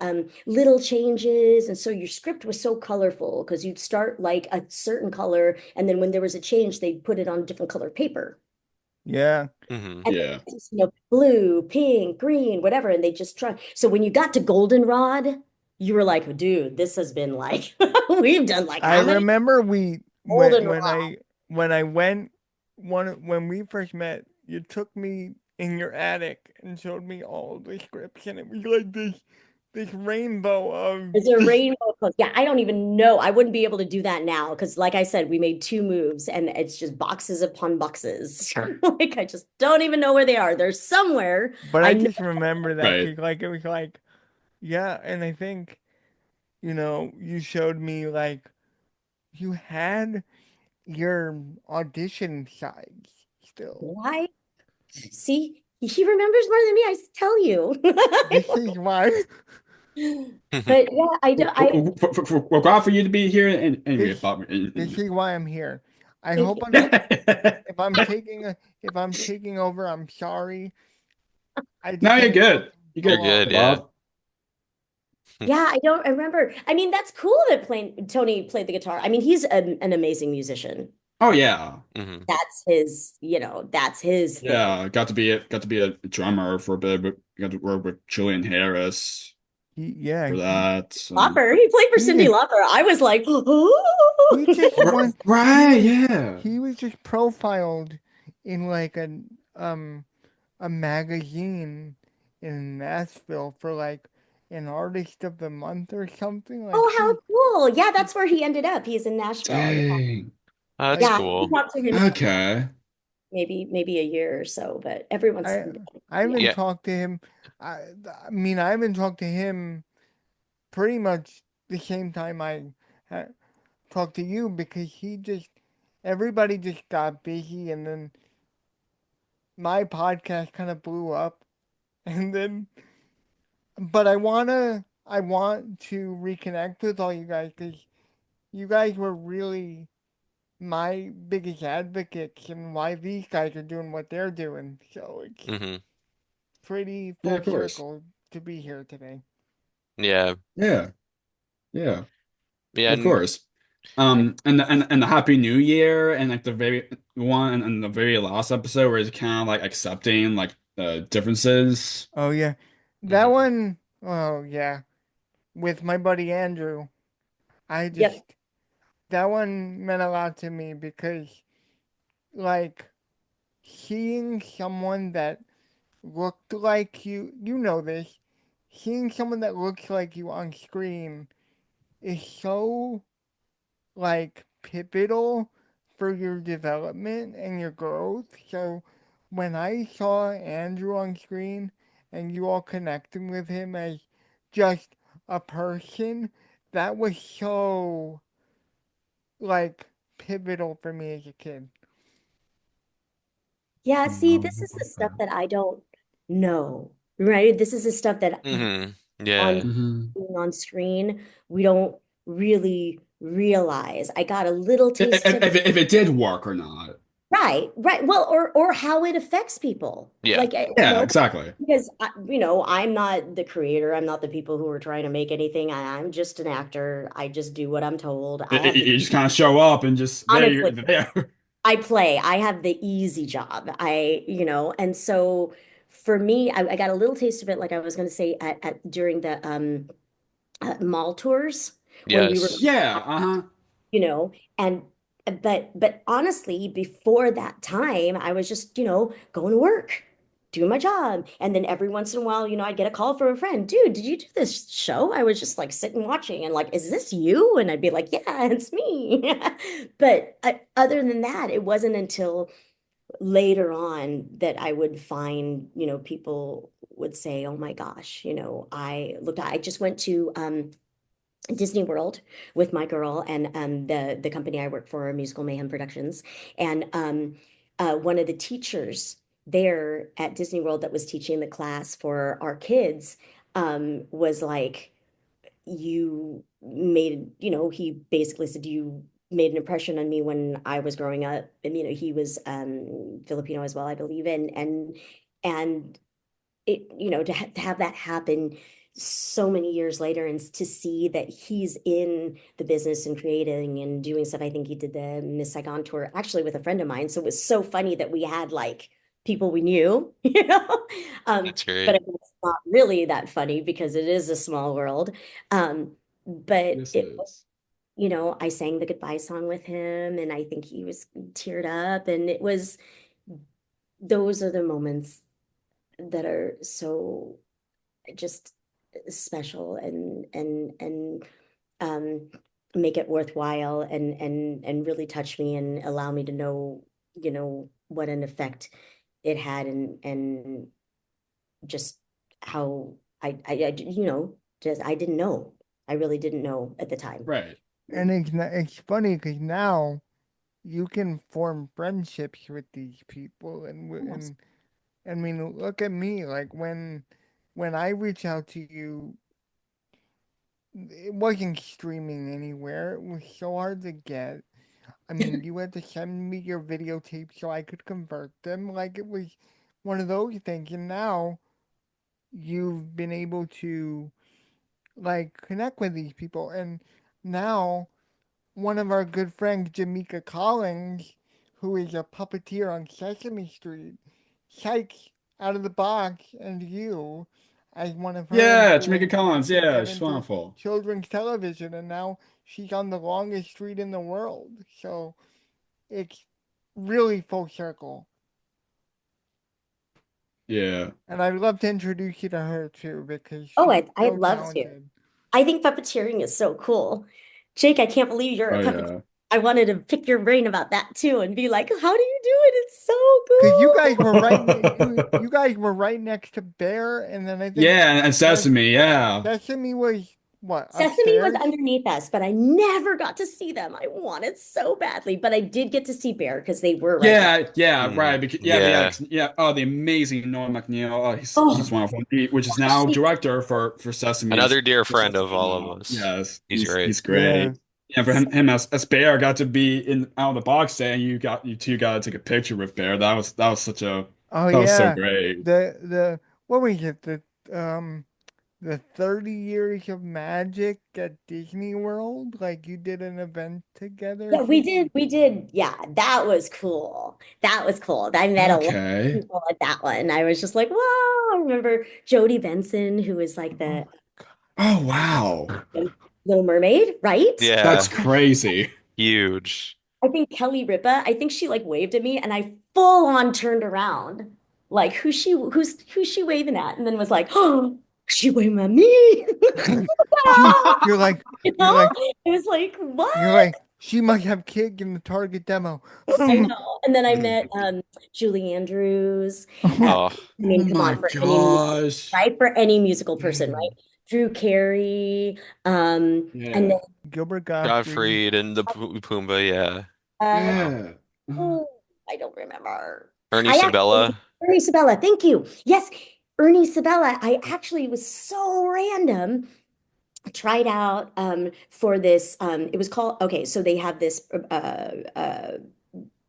little changes. And so your script was so colorful because you'd start like a certain color, and then when there was a change, they'd put it on different color paper. yeah. Hmm. And Yeah. blue, pink, green, whatever. And they just try. So when you got to goldenrod, you were like, dude, this has been like, we've done like I how many remember we goldenrod? when I went when we first met, you took me in your attic and showed me all the scripts, and it was like this rainbow of Is there just rainbow clothes? Yeah, I don't even know. I wouldn't be able to do that now because, like I said, we made 2 moves and it's just boxes upon boxes. Like, I just don't even know where they are. They're somewhere. but I I know. just remember that Right. 'cause, like it was like yeah, and I think you showed me like you had your audition sides still. Why? See, he remembers more than me. I tell you. This is why But yeah, I do. We're glad for you to be here and anyway, this Bob. this is why I'm here. I Thank hope you. I'm not if I'm taking over, I'm sorry. I No, just you're want to good. You're You're go good, off. good. Yeah. Bob. Yeah, I don't remember. I mean, that's cool that Tony played the guitar. I mean, he's an amazing musician. Oh yeah. Hmm. That's his thing. Yeah, got to be a drummer for a bit, but got to work with Julian Harris Yeah, for that. So. Lauper, he played for Cindy he Lauper. I was like, he just won. Right, yeah. He was just profiled in like a magazine in Nashville for like an artist of the month or something. Like Oh, how cool. Yeah, that's where he ended up. He's in Nashville. Yeah. Dang. That's Yeah, I I haven't cool. talked to him in Okay. maybe a year or so, but every once I I yeah. haven't Yeah. talked to him. I mean I haven't talked to him pretty much the same time I talked to you because he just everybody just got busy and then my podcast kind of blew up and then but I want to reconnect with all you guys because you guys were really my biggest advocates and why these guys are doing what they're doing. So it's Hmm. pretty Yeah, full of course. circle to be here today. Yeah. Yeah. Yeah. Yeah. Of course. And the Happy New Year and like the very one and the very last episode where it's kind of like accepting like differences. Oh yeah, that Hmm. one. Oh yeah, with my buddy Andrew. I Yep. just that one meant a lot to me because like seeing someone that looked like you know this, seeing someone that looks like you on screen is so like pivotal for your development and your growth. So when I saw Andrew on screen and you all connecting with him as just a person, that was so like pivotal for me as a kid. Yeah, see, this Um, is the stuff that I don't know, right? This is the stuff that Hmm. Yeah. on mhm. on screen we don't really realize. I got a little taste of If it did work or not. right. Well, or how it affects people. Yeah. Like, Yeah, exactly. because I'm not the creator. I'm not the people who are trying to make anything. I'm just an actor. I just do what I'm told. I have the You just kind of show up and just there you're honestly, there. I play. I have the easy job. And so for me, I got a little taste of it, like I was going to say during the mall tours when we were, Yes. Yeah, uh-huh. you know, and but honestly, before that time, I was just, going to work, doing my job. And then every once in a while, I'd get a call from a friend, dude, did you do this show? I was just like sitting watching and like, is this you? And I'd be like, yeah, it's me. But other than that, it wasn't until later on that I would find, people would say, oh my gosh, I just went to Disney World with my girl and the company I work for, Musical Mayhem Productions. And one of the teachers there at Disney World that was teaching the class for our kids was like, you made, he basically said, you made an impression on me when I was growing up. And, he was Filipino as well, I believe. And it, to have that happen so many years later and to see that he's in the business and creating and doing stuff. I think he did the Miss Saigon tour actually with a friend of mine. So it was so funny that we had like people we knew, That's but great. it's not really that funny because it is a small world. But This is. I sang the goodbye song with him and I think he was teared up and those are the moments that are so just special and um make it worthwhile and really touch me and allow me to know, what an effect it had and just how just I didn't know. I really didn't know at the time. Right. And it's funny because now you can form friendships with these people Yes. and I mean look at me like when I reach out to you it wasn't streaming anywhere. It was so hard to get. I mean, you had to send me your videotapes so I could convert them. Like it was one of those things. And now you've been able to like connect with these people. And now one of our good friends, Jamaica Collins, who is a puppeteer on Sesame Street, Sykes out of the box and you as one of her Yeah, Tamika influences Collins. to Yeah, get she's into wonderful. children's television. And now she's on the longest street in the world. So it's really full circle. Yeah. And I'd love to introduce you to her too because Oh, she's I'd so love to. talented. I think puppeteering is so cool. Jake, I can't believe you're a Oh puppeteer. yeah. I wanted to pick your brain about that too and be like, how do you do it? It's so Because you guys cool. were right, you guys were right next to Bear, and then I think Yeah, and Sesame, yeah. Sesame was what, Sesame was upstairs? underneath us, but I never got to see them. I wanted so badly, but I did get to see Bear because they were right there. Yeah, Hmm. right. Because Yeah. oh, the amazing Noah McNeil. Oh, he's Oh, wonderful. Which is now director for Sesame's. Another dear For friend of Sesame all now. of us. Yes, He's great. he's Yeah. great. Yeah, for him as Bear got to be in out of the box day, and you two got to take a picture with Bear. That was such a Oh that was so yeah. great. The what was it? The 30 years of magic at Disney World? Like you did an event together or yeah, we something? did. We did. Yeah, that was cool. That was cool. I met a lot of Okay. people at that one. I was just like, wow. I remember Jody Benson, who was like Oh the my God. Oh wow, Little Mermaid, right? that's Yeah. crazy. Huge. I think Kelly Ripa, I think she like waved at me and I full on turned around. Like who's she waving at? And then was like, oh, she waving at me. She, you're like, You you're know? like, It was like, you're what? like, she must have kicked in the Target demo. I know. And then I met Julie Andrews. Uh, Oh, I Oh mean, come my on, for any musical, gosh. right? For any musical person, right? Mm. Drew Carey, and then Yeah. Gilbert Gottfried. Godfried and the Pumbaa, yeah. uh, Yeah. oh, I don't remember. Ernie I actually, Sabella. Ernie Sabella, thank you. Yes, Ernie Sabella. I actually was so random. Tried out for this. It was called, okay, so they have this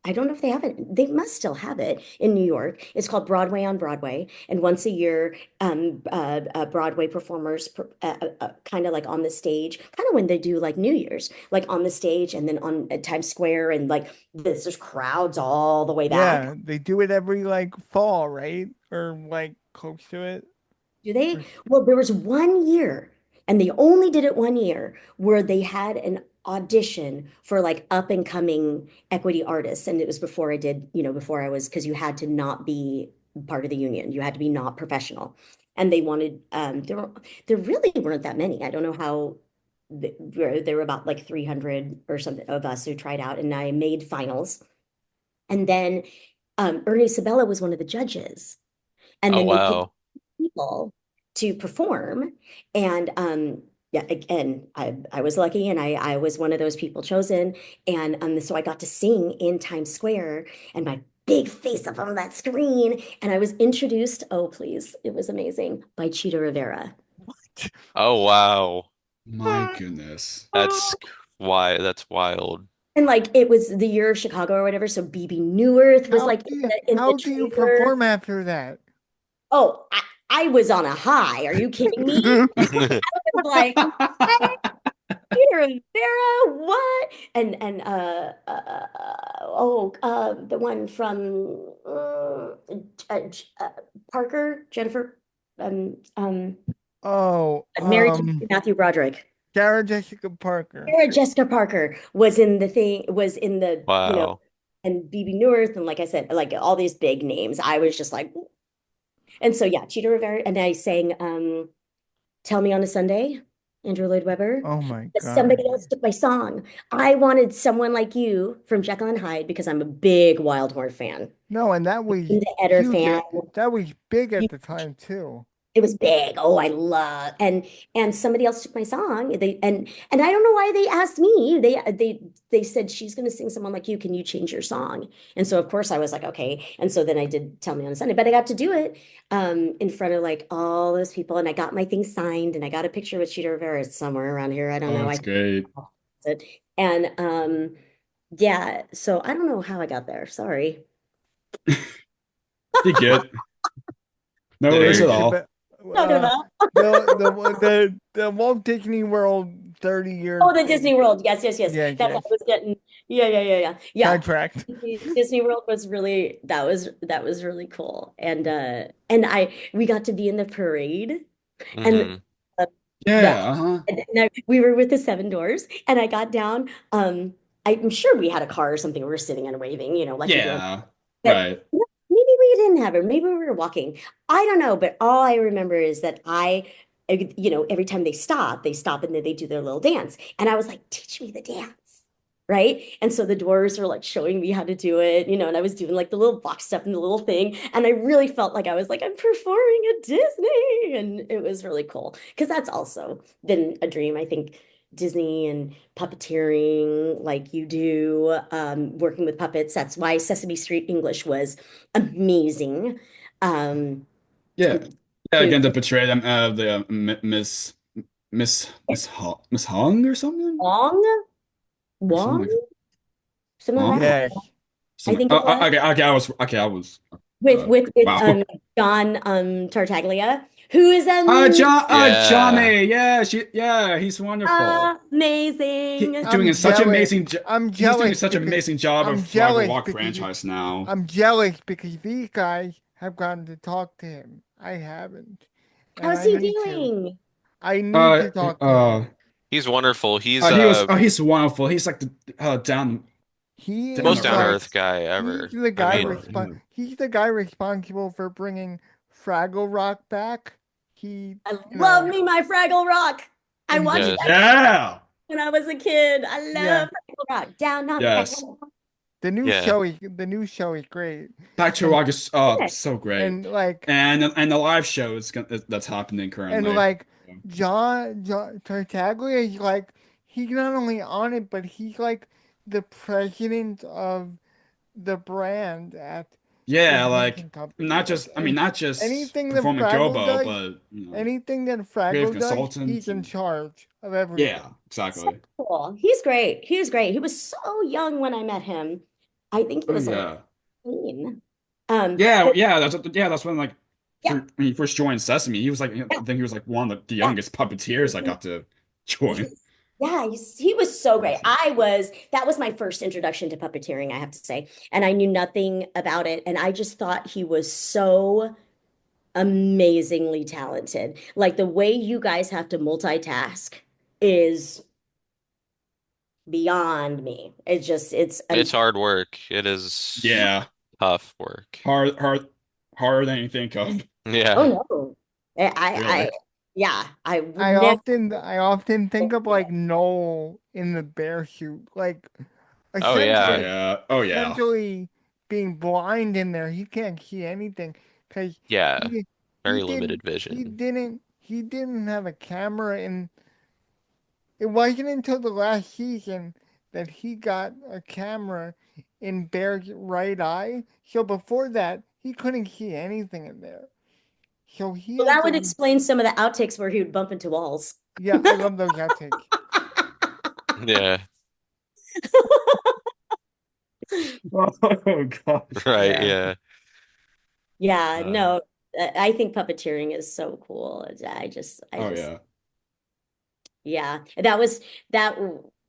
I don't know if they have it. They must still have it in New York. It's called Broadway on Broadway, and once a year, Broadway performers, kind of like on the stage, kind of when they do like New Year's, like on the stage, and then on Times Square, and like there's crowds all the way back. Yeah, they do it every like fall, right? Or like close to it. Do they? Or- Well, there was one year, and they only did it one year, where they had an audition for like up and coming equity artists. And it was before I did, before I was, because you had to not be part of the union. You had to be not professional. And they wanted, there really weren't that many. I don't know how, there were about like 300 or something of us who tried out, and I made finals. And then Ernie Sabella was one of the judges. And Oh, then they picked wow. people to perform. And yeah, again, I was lucky, and I was one of those people chosen. And so I got to sing in Times Square, and my big face up on that screen. And I was introduced, oh please, it was amazing, by Cheetah Rivera. Oh, wow. My goodness. That's why that's wild. And like it was the year of Chicago or whatever. So BB Newirth was like in the how do you trailer. perform after that? Oh, I was on a high. Are you kidding me? I was like, what? Peter Rivera, what? And the one from Parker, Jennifer, um, Oh, married to Matthew Broderick. Sarah Jessica Parker. Sarah Jessica Parker was in the thing, Wow. and BB Newirth, and like I said, like all these big names. I was just like, and so yeah, Cheetah Rivera, and I sang "Tell Me on a Sunday," Andrew Lloyd Webber. Oh my Somebody God. else took my song. I wanted someone like you from Jekyll and Hyde because I'm a big Wildhorn fan. No, and that was The Eder huge. fan. That was big at the time too. It was big. Oh, I love and somebody else took my song. And I don't know why they asked me. They said she's going to sing someone like you. Can you change your song? And so of course I was like, okay. And so then I did Tell Me on a Sunday, but I got to do it in front of like all those people, and I got my thing signed, and I got a picture with Cheetah Rivera somewhere around here. I don't Oh, know. that's great. It. And yeah, so I don't know how I got there. Sorry. You good. No There worries you at go. all. Talking about The Walt Disney World 30-year. Oh, the Disney World. Yes, yes, yes. Yeah, That's yes. what I was getting. Yeah. Sidetracked. Disney World was really that was really cool. And we got to be in the parade, and Hmm. uh, the Yeah, uh-huh. we were with the Seven Doors, and I got down. I'm sure we had a car or something. We were sitting and waving, like you do. Yeah, But right. maybe we you didn't have her. Maybe we were walking. I don't know, but all I remember is that every time they stop and then they do their little dance. And I was like, teach me the dance. Right. And so the dwarves were like showing me how to do it, and I was doing like the little box stuff and the little thing. And I really felt like I was like, I'm performing at Disney. And it was really cool because that's also been a dream. I think Disney and puppeteering, like you do, working with puppets. That's why Sesame Street English was amazing. Um, Yeah. Yeah, to again, to portray them the Miss Hung or something? Wong, Or something Wong, like that. some of Huh? that. Yes. I Something. think it was. I was With wow. John Tartaglia, who is amazing. Yeah. Johnny, he's wonderful. Amazing. I'm He's doing jealous such an because amazing job I'm of Froggle jealous Rock because franchise now. I'm jealous because these guys have gotten to talk to him. I haven't, and How's I he need to. doing? I need Uh, to talk to uh, him. He's wonderful. he's wonderful. He's like the He down Most to is down to like earth. earth guy he's ever. the I guy mean, Ever. he's the guy responsible for bringing Fraggle Rock back. He, I you love know, me my Fraggle Rock. I and watched he, yes. that Yeah. when I was a kid. I yeah, love Fraggle Rock. Down on Yes. Fraggle Rock. Yeah. the new show is great, Back to and Rock is Yeah. so great. and like And the live show that's happening and currently. like John Tartaglia is like he's not only on it, but he's like the president of the brand at the Yeah, like amusement company. Like not just anything that performing Fraggle Gobo, does, but anything that creative Fraggle does, consultant. he's in charge of everything. Yeah, So exactly. cool. He's great. He was great. He was so young when I met him. I think he Oh was like yeah. 18. Yeah, But that's when like yeah, when he first joined Sesame, he was like I yeah, think he was like one of the yeah. youngest puppeteers I got to join. Yeah, he was so great. That was my first introduction to puppeteering, I have to say. And I knew nothing about it. And I just thought he was so amazingly talented. Like the way you guys have to multitask is beyond me. It's It's hard work. It is Yeah, tough work. harder than you think of, Yeah. oh no. I really. yeah, I would I never. often think of like Noel in the bear suit, like Oh Oh yeah. essentially yeah. Oh yeah. essentially being blind in there. He can't see anything because Yeah. he he Very did limited vision. he didn't have a camera, and it wasn't until the last season that he got a camera in Bear's right eye. So before that, he couldn't see anything in there. So he Well, had that would to. explain some of the outtakes where he would bump into walls. Yeah, I love those outtakes. Yeah. Oh gosh. Right. Yeah. Yeah. Yeah, Uh, no, I think puppeteering is so cool. I oh just, yeah. yeah, that.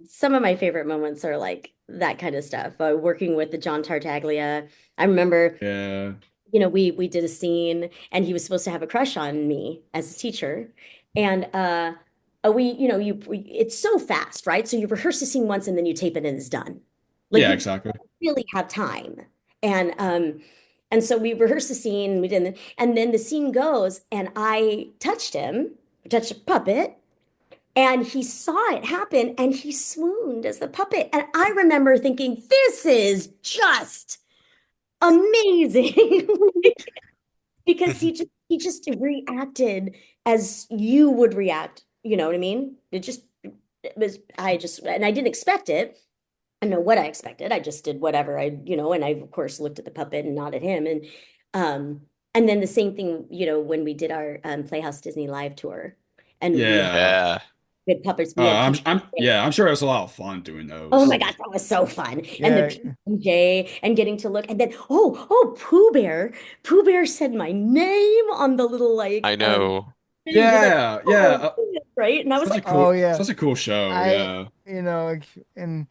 Some of my favorite moments are like that kind of stuff. Working with the John Tartaglia. I remember, Yeah. we did a scene and he was supposed to have a crush on me as a teacher, and it's so fast, right? So you rehearse the scene once and then you tape it and it's done. Like Yeah, you exactly. really have time. And so we rehearsed the scene, we didn't, and then the scene goes, and I touched a puppet, and he saw it happen, and he swooned as the puppet. And I remember thinking, this is just amazing. Because he just reacted as you would react. You know what I mean? It was and I didn't expect it. I know what I expected. I just did whatever and I of course looked at the puppet and nodded him um and then the same thing, when we did our Playhouse Disney live tour and Yeah. Yeah. we had puppets, we had PJ. I'm sure it was a lot of fun doing Oh those. my gosh, that was so fun. And the Yeah. PJ and getting to look and then Pooh Bear said my name on the little I like know. thing. He was like, Yeah, yeah. oh, right. And I was like, Oh yeah. Such a cool show. I Yeah. and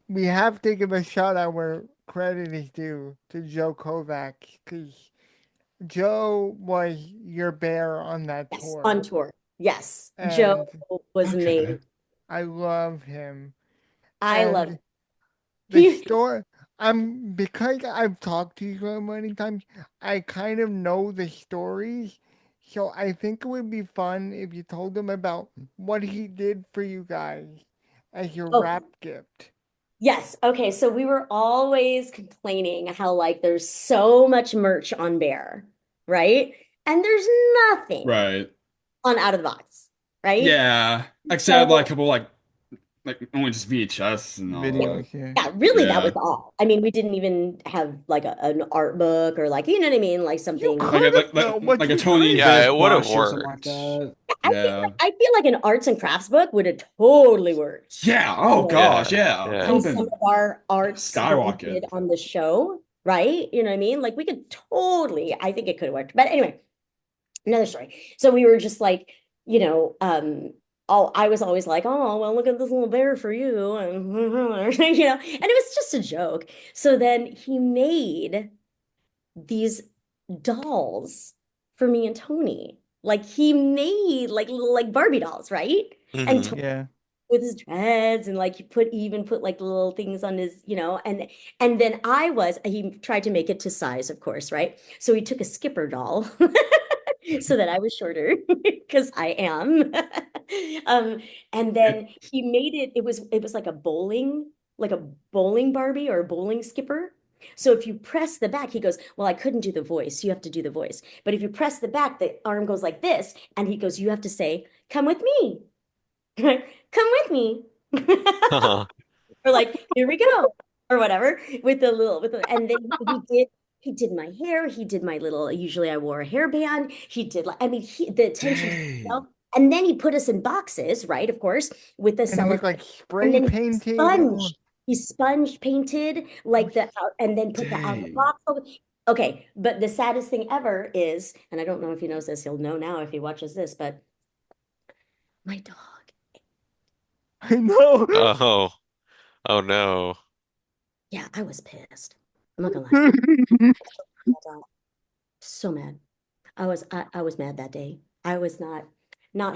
we have to give a shout out where credit is due to Joe Kovac because Joe was your bear on that yes, tour, on tour. Yes. Joe and was amazing. Okay. I love him. I love And the he story, because I've talked to you so many times, I kind of know the stories. So I think it would be fun if you told them about what he did for you guys as your Oh, wrap gift. yes. Okay. So we were always complaining how like there's so much merch on Bear, right? And there's nothing Right. on Out of the Box, right? Yeah. Except like a So couple like only just VHS and all. Videos, yeah. yeah, really, that was Yeah. all. I mean, we didn't even have like an art book or like, you know what I mean? Like You something. Like a could have though. What like a you Tony could Yeah, have. Viv it would have brush or something like worked. that. I Yeah. feel like an arts and crafts book would have totally worked. Yeah. You Oh know, gosh, Yeah, yeah. That yeah. in would have some been of our arts that we skyrocket. did on the show, right? You know what I mean? Like we could totally, I think it could have worked. But anyway, another story. So we were just like, you know, I was always like, oh, well, look at this little bear for you. And, you know, and it was just a joke. So then he made these dolls for me and Tony. Like he made like little like Barbie dolls, right? And Hmm. Tony Yeah. with his dreads and like he put like little things on his, you know, and then he tried to make it to size, of course, right? So he took a skipper doll so that I was shorter because I am. Um, and then he made it was like a bowling Barbie or a bowling skipper. So if you press the back, he goes, well, I couldn't do the voice. You have to do the voice. But if you press the back, the arm goes like this, and he goes, you have to say, come with me. Come with me. Or like, here we go, or whatever, and then he did my hair, he did my little, usually I wore a hairband, he did like, I mean, the attention to Dang. detail. And then he put us in boxes, right? Of course, with the And it was cellophane. like And spray then painted. Or, he sponge painted like and then put the out of the Dang. box over. Okay, but the saddest thing ever is, and I don't know if he knows this, he'll know now if he watches this, but my dog. I know. Oh, oh no. Yeah, I was pissed. I'm not gonna lie. So mad. I was mad that day. I was not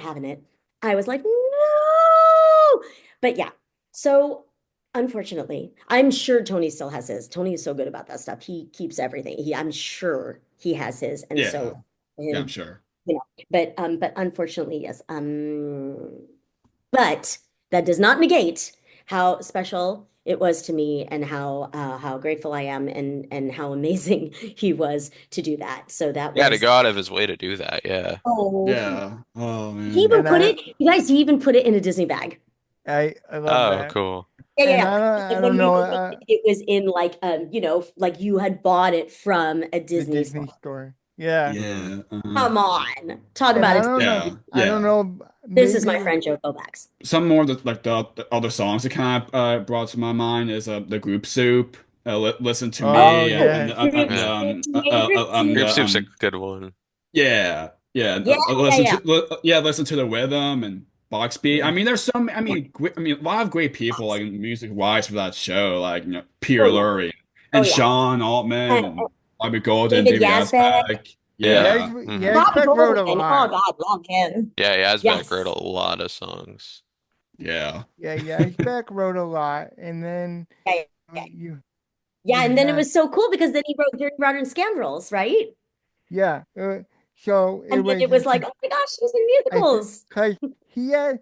having it. I was like, no. But yeah. So unfortunately, I'm sure Tony still has his. Tony is so good about that stuff. He keeps everything. I'm sure he has his. And Yeah. so Yeah, I'm him, sure. you know, but unfortunately, yes. But that does not negate how special it was to me and how grateful I am and how amazing he was to do that. So that Yeah, to was go out of his way to do that. Yeah. oh Yeah. Oh he man. even And put it, you guys, he even put it in a Disney bag. I love Oh, that. cool. Yeah, yeah, And yeah. I Like don't when we know opened it, it was in like you know, like you had bought it from a the Disney Disney store. store. Yeah. Hmm. Yeah. Come on. Talk And about I it. don't know. Yeah. I don't Yeah. know. This is my Maybe friend Joe Kovacs. Some more of the other songs that kind of brought to my mind is the group Soup, Listen to oh Me, Oh, yeah. Group Yeah. Soup, yeah, Group Grape Soup. Soup's a good one. yeah, yeah, Yeah, yeah, yeah. listen to the rhythm and Box Beat. I Yeah. mean, there's some. I mean, a lot of great people like music wise for that show, like Peter Oh yeah. Lurye Oh and yeah. Sean Altman And and Bobby Golden, David David Yazbek. Yazbek. Yeah. Yeah, Hmm. Bobby Yazbek wrote a Golden. Oh lot. God, love him. Yeah, Yazbek wrote Yes. a lot of songs. yeah. Yeah, Yazbek wrote a lot. And then Yeah, yeah. you Yeah, you and then it had was so cool because then he wrote Dirty Rotten Scoundrels, right? yeah. So it And then was it was like, oh my gosh, he's in I think musicals. because he had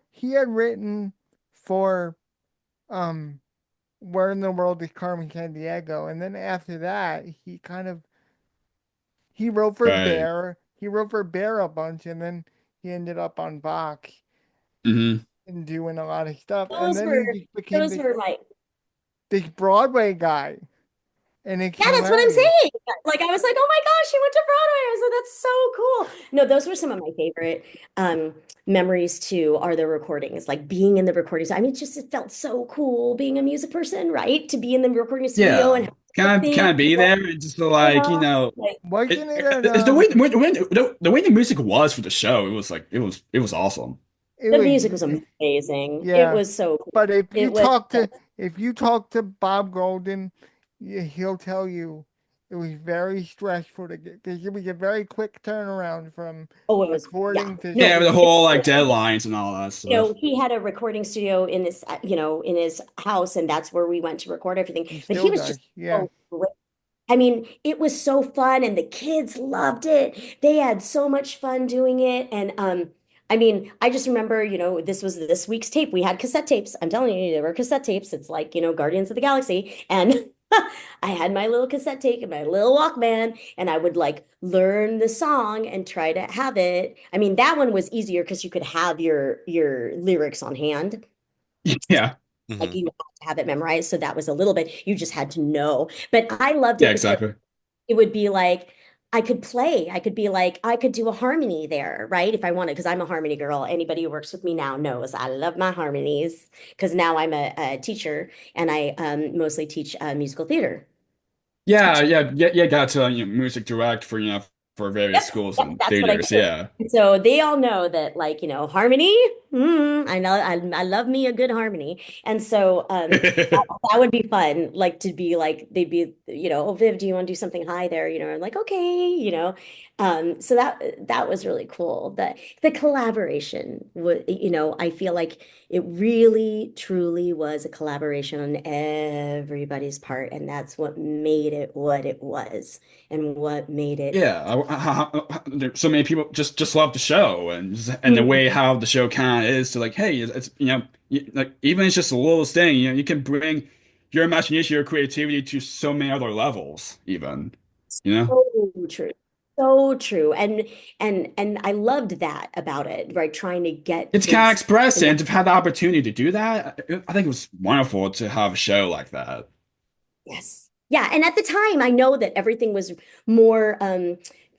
written for um Where in the World is Carmen Sandiego, and then after that he wrote for Right. Bear. He wrote for Bear a bunch, and then he ended up on Bach Hmm. and doing a lot of stuff. And Those then were he just became those were my this Broadway guy, and it's yeah, that's what I'm hilarious. saying. Like I was like, oh my gosh, he went to Broadway. I was like, that's so cool. No, those were some of my favorite memories too, are the recordings, like being in the recordings. I mean, it felt so cool being a music person, right? To be in the recording studio Yeah. and have Can things, I be there? And just like like Wasn't it it's the way the way the music was for the show. It was like it was awesome. it the was music was amazing. It yeah. was so cool. But It was if you talk to Bob Golden, he'll tell you it was very stressful to get, because it was a very quick turnaround from Oh, it was, yeah. recording to No, Yeah, with the whole like deadlines and all that you know, stuff. he had a recording studio in his, in his house, and that's where we went to record everything. He But he still was does, just yeah. so great. I mean, it was so fun, and the kids loved it. They had so much fun doing it. And I mean, I just remember, this was this week's tape. We had cassette tapes. I'm telling you, there were cassette tapes. It's like, Guardians of the Galaxy. And I had my little cassette tape and my little Walkman, and I would like learn the song and try to have it. I mean, that one was easier because you could have your lyrics on hand. Yeah. Like Mhm. you had to have it memorized. So that was a little bit, you just had to know. But I loved Yeah, it because exactly. it would be like I could play. I could be like, I could do a harmony there, right? If I wanted, because I'm a harmony girl. Anybody who works with me now knows I love my harmonies because now I'm a teacher and I mostly teach musical theater. Yeah, got to music direct for for various Yep, schools yep, and that's what I theaters. do. Yeah. And so they all know that, like, harmony. I know I love me a good harmony. And so that would be fun, like to be like they'd be, oh Viv, do you want to do something high there? I'm like, okay, so that was really cool. The collaboration would, I feel like it really truly was a collaboration on everybody's part, and that's what made it what it was and what made it. Yeah, so many people just love the show and the way Mhm. how the show kind of is to like, hey, it's like even it's just the littlest thing, you can bring your imagination, your creativity to so many other levels, even, you know? So true. So true. And I loved that about it, right? Trying to get It's kind of kids. express and to have the opportunity to do that. I think it was wonderful to have a show like that. Yes. Yeah. And at the time, I know that everything was more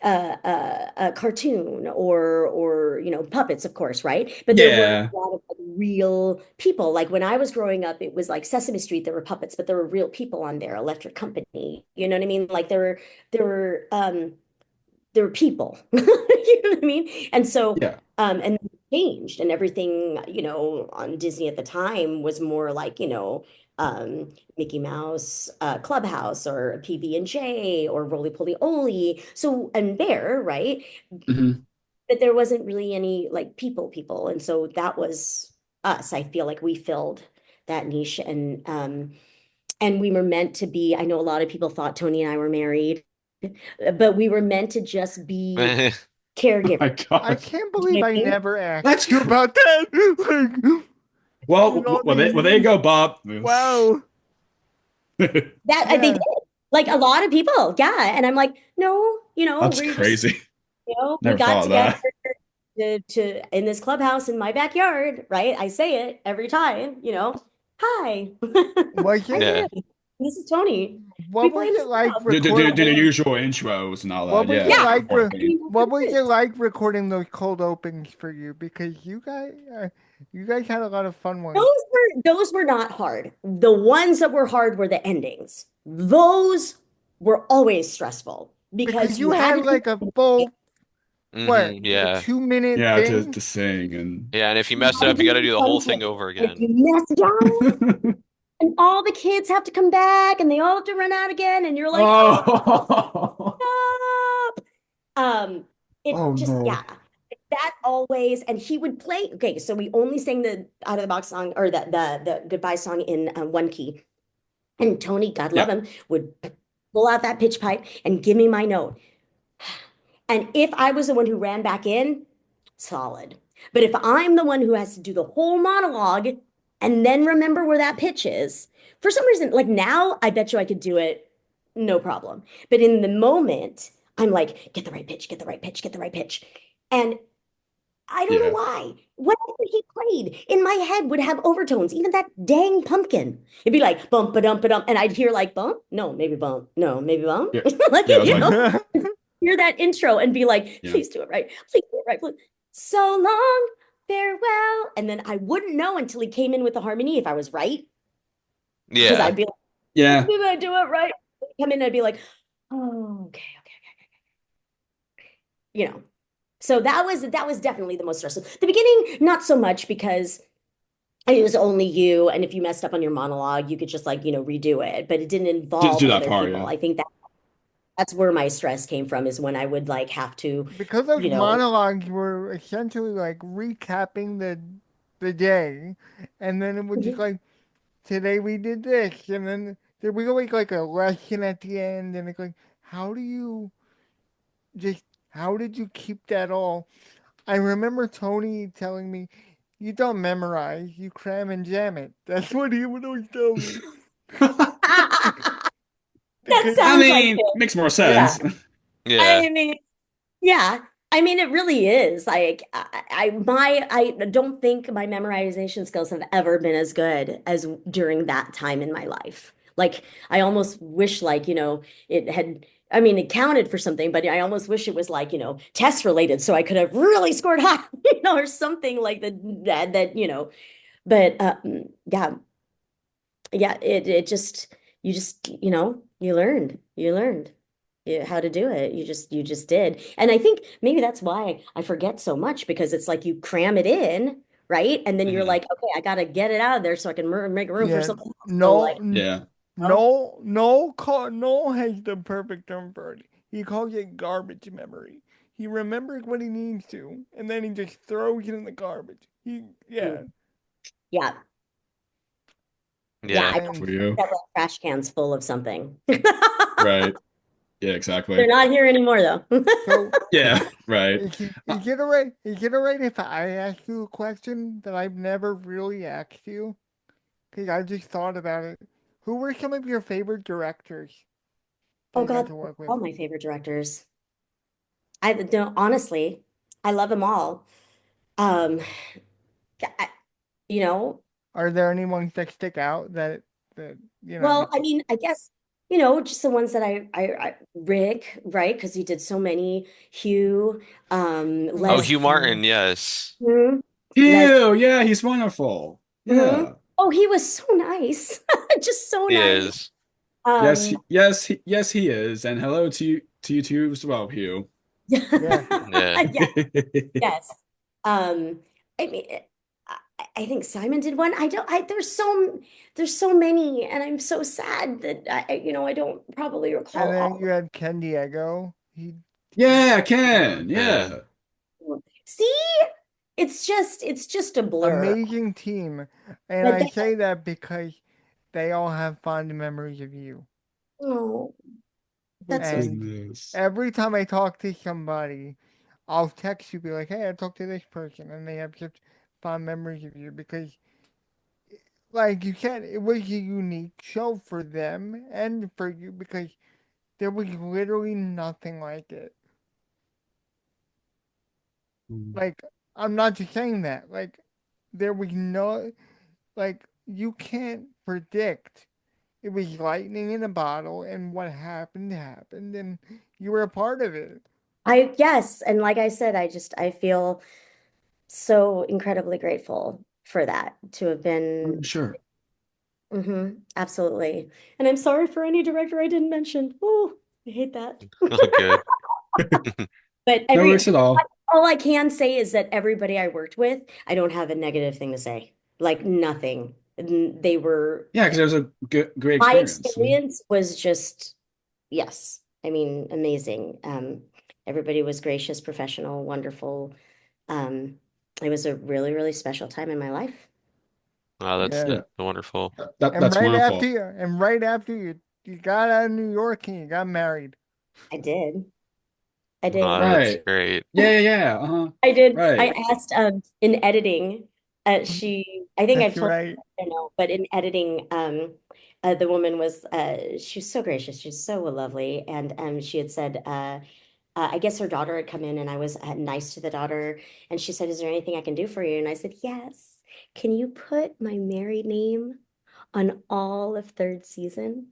a cartoon or puppets, of course, right? But there were Yeah. a lot of like, real people. Like when I was growing up, it was like Sesame Street, there were puppets, but there were real people on there, Electric Company. You know what I mean? Like there were people. You know what I mean? And so, Yeah. and it changed, and everything, on Disney at the time was more like, Mickey Mouse, Clubhouse, or PB&J, or Roly Poly Oly. So, and Bear, right? Hmm. But there wasn't really any like people, and so that was us. I feel like we filled that niche, and we were meant to be. I know a lot of people thought Tony and I were married, but we were meant to just be Oh caregiver. my I gosh. can't You know believe what I I mean? never asked That's you about that. Like, well, in all well, there you these, go, Bob. wow. That they did. Yeah. Like a lot of people, yeah. And I'm like, no, That's we're just, crazy. we Never got thought of together that. to in this clubhouse in my backyard, right? I say it every time, hi, Was I'm it, Yeah. Vivian. This is Tony. We what play was in it this like clubhouse. Do the recording? usual intros and all What that. was Yeah, it Yeah, it's like important. I mean, what that's was it. it like recording those cold opens for you? Because you guys had a lot of fun Those ones. those were not hard. The ones that were hard were the endings. Those were always stressful Because because you you had had to do like a full, what, a Yeah. 2 minute Yeah, thing? to sing and Yeah, and if you you mess it had to up, you got to do do the one whole thing take. over And if again. you mess it up, and all the kids have to come back and they all have to run out again, and you're like, oh, oh, stop. It oh just, no. yeah, that always, and he would play. Okay, so we only sang the out of the box song or the goodbye song in one key. And Tony, God love Yeah, him, would pull out that pitch pipe and give me my note. And if I was the one who ran back in, solid. But if I'm the one who has to do the whole monologue and then remember where that pitch is, for some reason, like now, I bet you I could do it no problem. But in the moment, I'm like, get the right pitch, get the right pitch, get the right pitch. And I don't know yeah. why. Whatever he played in my head would have overtones, even that dang pumpkin. It'd be like bump ba dump ba dump. And I'd hear like bump, no, maybe bump, no, maybe bump. Yeah. Like, Yeah, I was like, hear that intro and be like, yeah. please do it right. Please do it right. Please. So long, farewell. And then I wouldn't know until he came in with the harmony if I was right. Because Yeah. I'd be like, Yeah. did I do it right? Come in and I'd be like, oh, okay, okay, okay. So that was definitely the most stressful. The beginning, not so much because it was only you. And if you messed up on your monologue, you could just like, redo it. But it didn't Just involve do that other part, people. yeah. I think that that's where my stress came from, is when I would like have to, Because those you know, monologues were essentially like recapping the day, and then it would just Mhm. like, today we did this, and then there was always like a lesson at the end, and it's like, how do you just how did you keep that all? I remember Tony telling me, "You don't memorize, you cram and jam it." That's what he would always tell me. That Because I sounds like mean, it. makes more Yeah. sense. Yeah. I mean, yeah. I mean, it really is. Like, I don't think my memorization skills have ever been as good as during that time in my life. Like, I almost wish, like, it had, I mean, it counted for something, but I almost wish it was like, test related, so I could have really scored high, or something like that. But yeah, yeah, it just, you learned how to do it. You just did. And I think maybe that's why I forget so much, because it's like you cram it in, right? And then you're Mhm. like, okay, I got to get it out of there so I can make room for yeah, something else. So no, like, Yeah. oh, no has the perfect term for it. He calls it garbage memory. He remembers what he needs to, and then he just throws it in the garbage. Yeah, yeah, yeah, Yeah. I Good and for you. got like trash cans full of something. Right. Yeah, They're exactly. not here anymore though. so Yeah, right. is it alright? Is it alright if I ask you a question that I've never really asked you? Because I just thought about it. Who were some of your favorite directors that Oh you got God, to work with? all my favorite directors. I don't honestly, I love them all. Um, I, you know, Are there any ones that stick out that you know? well, I mean, I guess, just the ones that Rick, right? Because he did so many. Hugh, Oh, Oh, Hugh Leslie, Hugh. Martin, yes. mhm, Les, Ew, yeah, he's wonderful. mhm. Yeah. Oh, he was so nice. Just so He nice. is. Um, Yes, he is. And hello to you too as well, Hugh. Yeah. Yeah. yeah, yes. Um, I mean, I think Simon did one. I don't, there's so many, and I'm so sad that I don't probably And recall then all you had Ken Diego. He Yeah, Ken. Yeah. Yeah. of them. See, it's just a blur. amazing team. And But I that, say that because they all have fond memories of you. oh, that's so, And Goodness. every time I talk to somebody, I'll text you, be like, "Hey, I talked to this person," and they have such fond memories of you because, like you said, it was a unique show for them and for you because there was literally nothing like it. Like, I'm not just saying that. Like, there was no, like, you can't predict. It was lightning in a bottle, and what happened happened, and you were a part of it. yes, and like I said, I feel so incredibly grateful for that, to have been. Sure. Absolutely. And I'm sorry for any director I didn't mention. Oh, I hate that. Oh, good. But No worries at all. all I can say is that everybody I worked with, I don't have a negative thing to say. Like nothing. They were, Yeah, because it was a great my experience. experience was just, yes. I mean, amazing. Everybody was gracious, professional, wonderful. Um, it was a really, really special time in my life. Wow, that's Yeah. Yeah, wonderful. And that's right after wonderful. you, and right after you got out of New York and you got married. I did. I Oh, did. that's Right. great. Yeah, yeah, yeah. Uh-huh. I did. I Right. asked in editing, I think I've That's told right. I don't know, but in editing, the woman was she was so gracious, she's so lovely, and she had said I guess her daughter had come in, and I was nice to the daughter, and she said, "Is there anything I can do for you?" And I said, "Yes. Can you put my married name on all of third season?"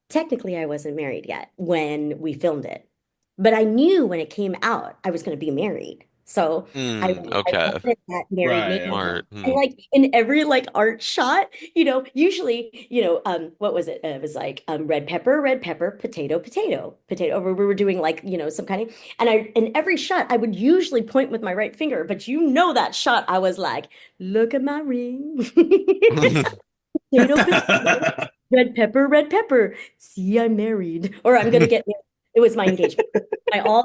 Technically, I wasn't married yet when we filmed it, but I knew when it came out I was going to be married. So I Okay. wanted that married Right. name. Okay. Smart. And like in every like art shot, usually, what was it? It was like red pepper, potato, potato, potato. Or we were doing like, some kind of, and in every shot, I would usually point with my right finger, but that shot, I was like, look at my ring. Potato, potato, red pepper, red pepper. See, I'm married. Or I'm gonna get married. It was my engagement. All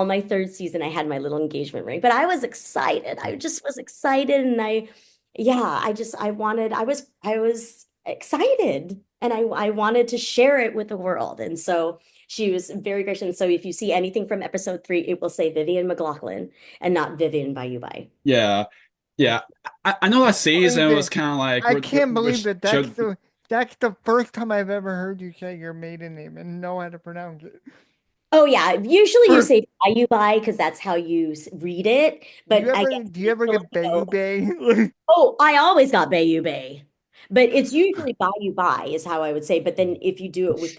my third season, I had my little engagement ring. But I was excited. I just was excited, and I was excited, and I wanted to share it with the world. And so she was very gracious. And so if you see anything from episode 3, it will say Vivian McLaughlin and not Vivian Bayubay. Yeah. Yeah. I know that season believe was it. kind of like I can't believe which that showed, that's the first time I've ever heard you say your maiden name and know how to pronounce it. Oh yeah, usually you For- say Bayubay because that's how you read it. But I guess Do you ever get Filipino. Bayubay? Oh, I always got Bayubay, but it's usually Bayubay is how I would say. But then if you do it with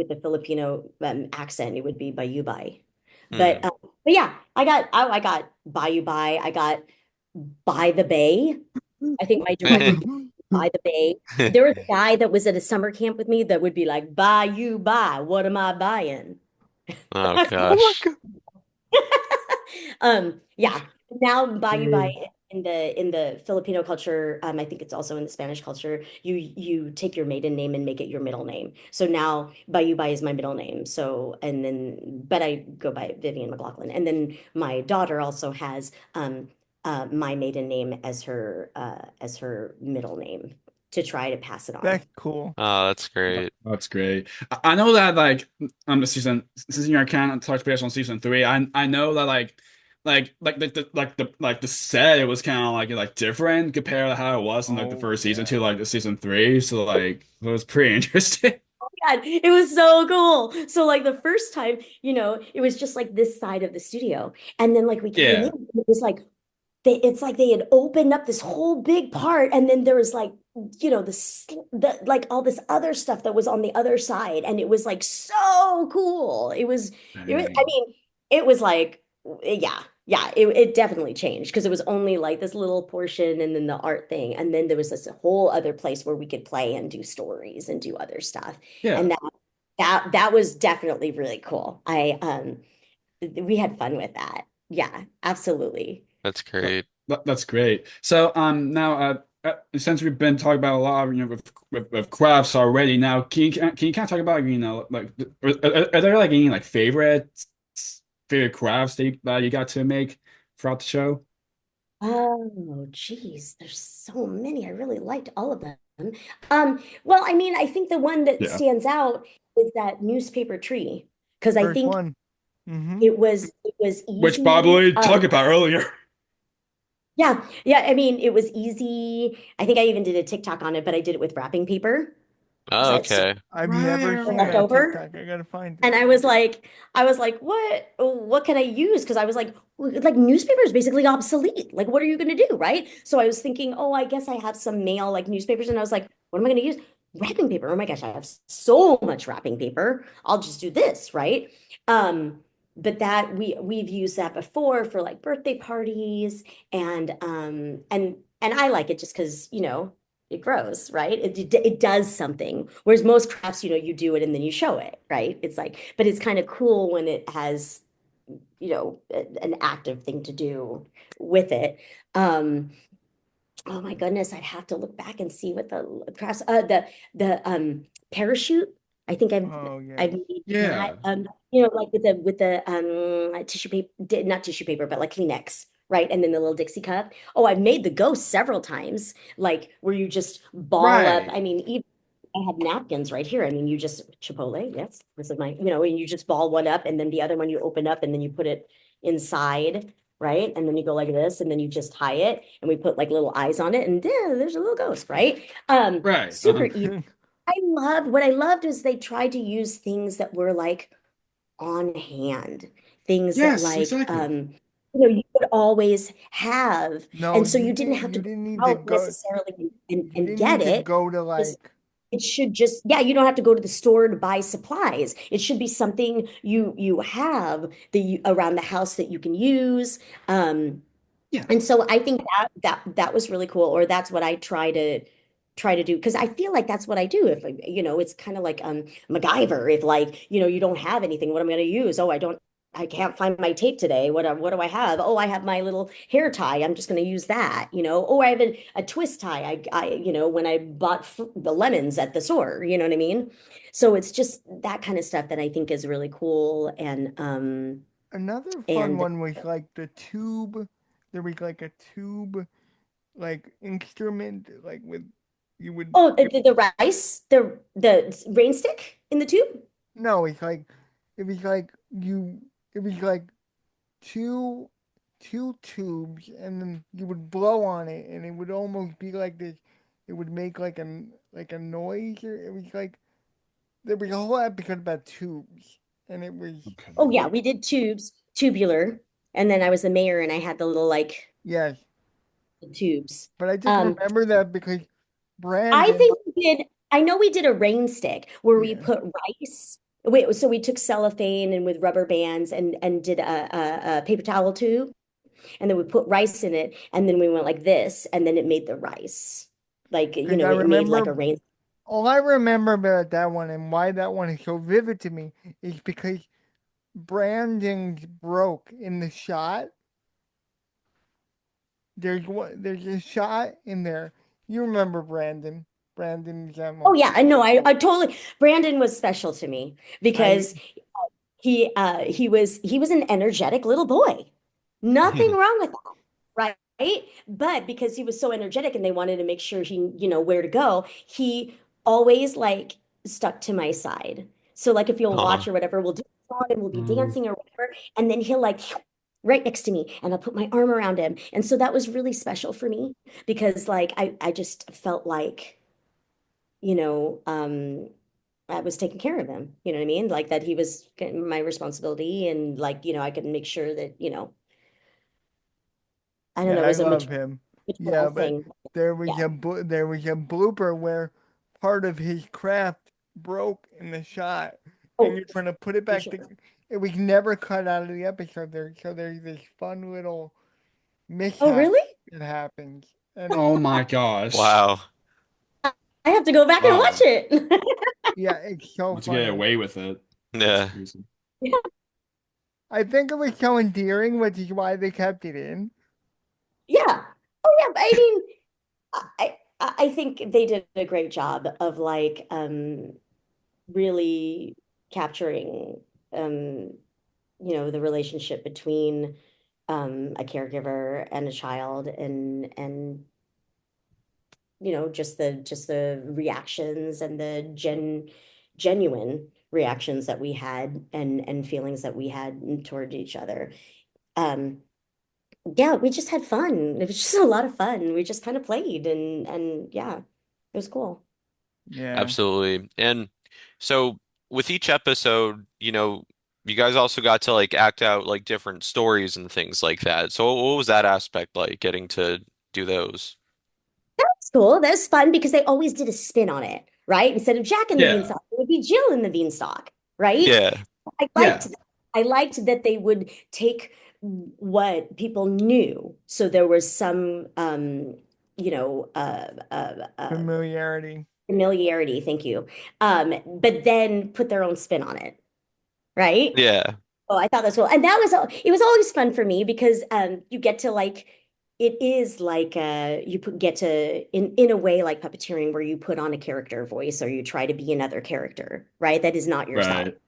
the Filipino accent, it would be Bayubay. But Hmm. but yeah, I got Bayubay. I got by the bay. I think my director did by the bay. There was a guy that was at a summer camp with me that would be like, "Buy you buy. What am I buying?" Oh Oh my gosh. God. Yeah. Now Bayou Mm. in the Filipino culture, I think it's also in the Spanish culture, you take your maiden name and make it your middle name. So now Bayubay is my middle name. So and then but I go by Vivian McLaughlin. And then my daughter also has my maiden name as her middle name to try to pass it on. That's cool. Oh, that's great. That's great. I know that like the season since you kind of touched base on season 3, I know that the set, it was kind of like different compared to how it was in like the Oh, first season yeah. to like the season 3. So like it was pretty interesting. God, it was so cool. So like the first time, it was just like this side of the studio. And then like we came Yeah. in, it was like it's like they had opened up this whole big part, and then there was like, the like all this other stuff that was on the other side, and it was like so cool. I Dang. mean, it was like, yeah, yeah, it definitely changed because it was only like this little portion and then the art thing, and then there was this whole other place where we could play and do stories and do other stuff, Yeah. and that was definitely really cool. We had fun with that. Yeah, absolutely. That's great. That's great. So now since we've been talking about a lot of, with crafts already, now can you kind of talk about, like are there like any like favorite crafts that you got to make throughout the show? Oh, geez, there's so many. I really liked all of them. Well, I mean, I think the one that Yeah. stands out is that newspaper tree because I First think one. Mm-hmm. it was Which Bob easy. Lloyd talked about earlier. Yeah, yeah. I mean, it was easy. I think I even did a TikTok on it, but I did it with wrapping paper. Oh, So okay. I've never Right, seen left that over. TikTok. I gotta find And it. I was like, what can I use? Because I was like newspaper is basically obsolete. Like, what are you going to do, right? So I was thinking, oh, I guess I have some mail like newspapers, and I was like, what am I going to use? Wrapping paper. Oh my gosh, I have so much wrapping paper. I'll just do this, right? But that we've used that before for like birthday parties, and I like it just because it grows, right? It does something. Whereas most crafts, you do it and then you show it, right? It's like, but it's kind of cool when it has, an active thing to do with it. Um, oh my goodness, I'd have to look back and see what the crafts, the parachute. I think I've Oh yeah. I've made that, Yeah. like with the tissue paper, not tissue paper, but like Kleenex. Right. And then the little Dixie cup. Oh, I've made the ghost several times, like where you just ball up. Right. I mean, even I have napkins right here. I mean, you just Chipotle, yes. This is and you just ball one up and then the other one you open up and then you put it inside, right? And then you go like this and then you just tie it and we put like little eyes on it and there's a little ghost, right? Right. Super easy. What I loved is they tried to use things that were like on hand, things that Yes, like exactly. you could always have. No, And so you didn't have to you go didn't need to out go. necessarily and, You and didn't get need to it. go to Just like. it should just, yeah, you don't have to go to the store to buy supplies. It should be something you have around the house that you can use. Yeah. And so I think that was really cool, or that's what I try to do because I feel like that's what I do. If it's kind of like MacGyver. If like you don't have anything, what am I going to use? Oh, I don't I can't find my tape today. What do I have? Oh, I have my little hair tie. I'm just going to use that, you know. Oh, I have a twist tie. you know, when I bought the lemons at the store, you know what I mean? So it's just that kind of stuff that I think is really cool. Another fun And one was like the tube. There was like a tube, like instrument, like with you would. oh, the rice, the rain stick in the tube. No, it's like it was like you. It was like two two tubes, and then you would blow on it, and it would almost be like this. It would make like a noise, or it was like there was a whole episode about tubes, and it was Okay. Oh yeah, we did tubes, tubular, and then I was the mayor and I had the little like yes. tubes. But I just Um, remember that because I Brandon, think we did. I know we did a rain stick where we yeah, put rice. Wait, so we took cellophane and with rubber bands and did a paper towel tube, and then we put rice in it, and then we went like this, and then it made the rice. Like, you because know, I it made like a remember rain. all I remember about that one and why that one is so vivid to me is because Brandon's broke in the shot. There's a shot in there. You remember Brandon? Brandon's Oh yeah, I know. I totally. Brandon was special to me I because he was an energetic little boy. Nothing wrong with that, right? But because he was so energetic and they wanted to make sure he, you know, where to go, he always like stuck to my side. So like if you'll Uh-huh. watch or whatever, we'll do a song and we'll be Mm. dancing or whatever, and then he'll like right next to me and I'll put my arm around him. And so that was really special for me because like I just felt like, you know, I was taking care of him. You know what I mean? Like that he was my responsibility and like, you know, I could make sure that, you know, I don't yeah, know, it I was a love him. Yeah, maternal but thing. there was Yeah. there was a blooper where part of his craft broke in the shot, and Oh, you're trying to put it for back. sure. It was never cut out of the episode. So there's this fun little Oh, mishap really? that happens, and it, Oh my gosh. Wow. I have to go back and watch Wow. it. yeah, it's so To get funny. away with it. That's Yeah. crazy. I think it was so endearing, which is why they kept it in. Yeah. Oh, yeah. But I mean, I think they did a great job of like really capturing um you know the relationship between a caregiver and a child and you know just the reactions and the genuine reactions that we had and feelings that we had toward each other. Um yeah, we just had fun. It was just a lot of fun. We just kind of played and yeah, it was cool. Yeah. Absolutely. And so with each episode, you guys also got to like act out like different stories and things like that. So what was that aspect like getting to do those? That's cool. That's fun because they always did a spin on it, right? Instead of Jack and the Yeah. Beanstalk, it would be Jill and the Beanstalk, right? Yeah. I liked Yeah. that. I liked that they would take what people knew. So there was some you know, Familiarity. familiarity, thank you. But then put their own spin on it, right? Yeah. Oh, I thought that's cool. And that was it was always fun for me because you get to like it is like get to in a way like puppeteering where you put on a character voice or you try to be another character, right? That is not yourself. Right.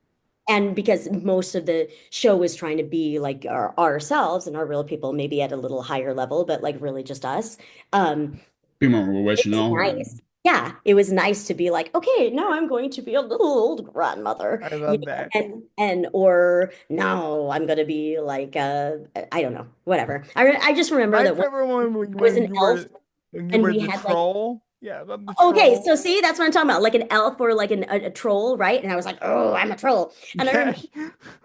And because most of the show was trying to be like ourselves and our real people, maybe at a little higher level, but like really just us. Um, Be more it was original nice. and Yeah, it was nice to be like, okay, now I'm going to be a little old grandmother, I you love know, that. and or no, I'm gonna be like I don't know, whatever. I just remember My that favorite one was I was when an elf you and were we the had like troll. Yeah, I love the okay, troll. so see, that's what I'm talking about, like an elf or like a troll, right? And I was like, oh, I'm a troll, and I remember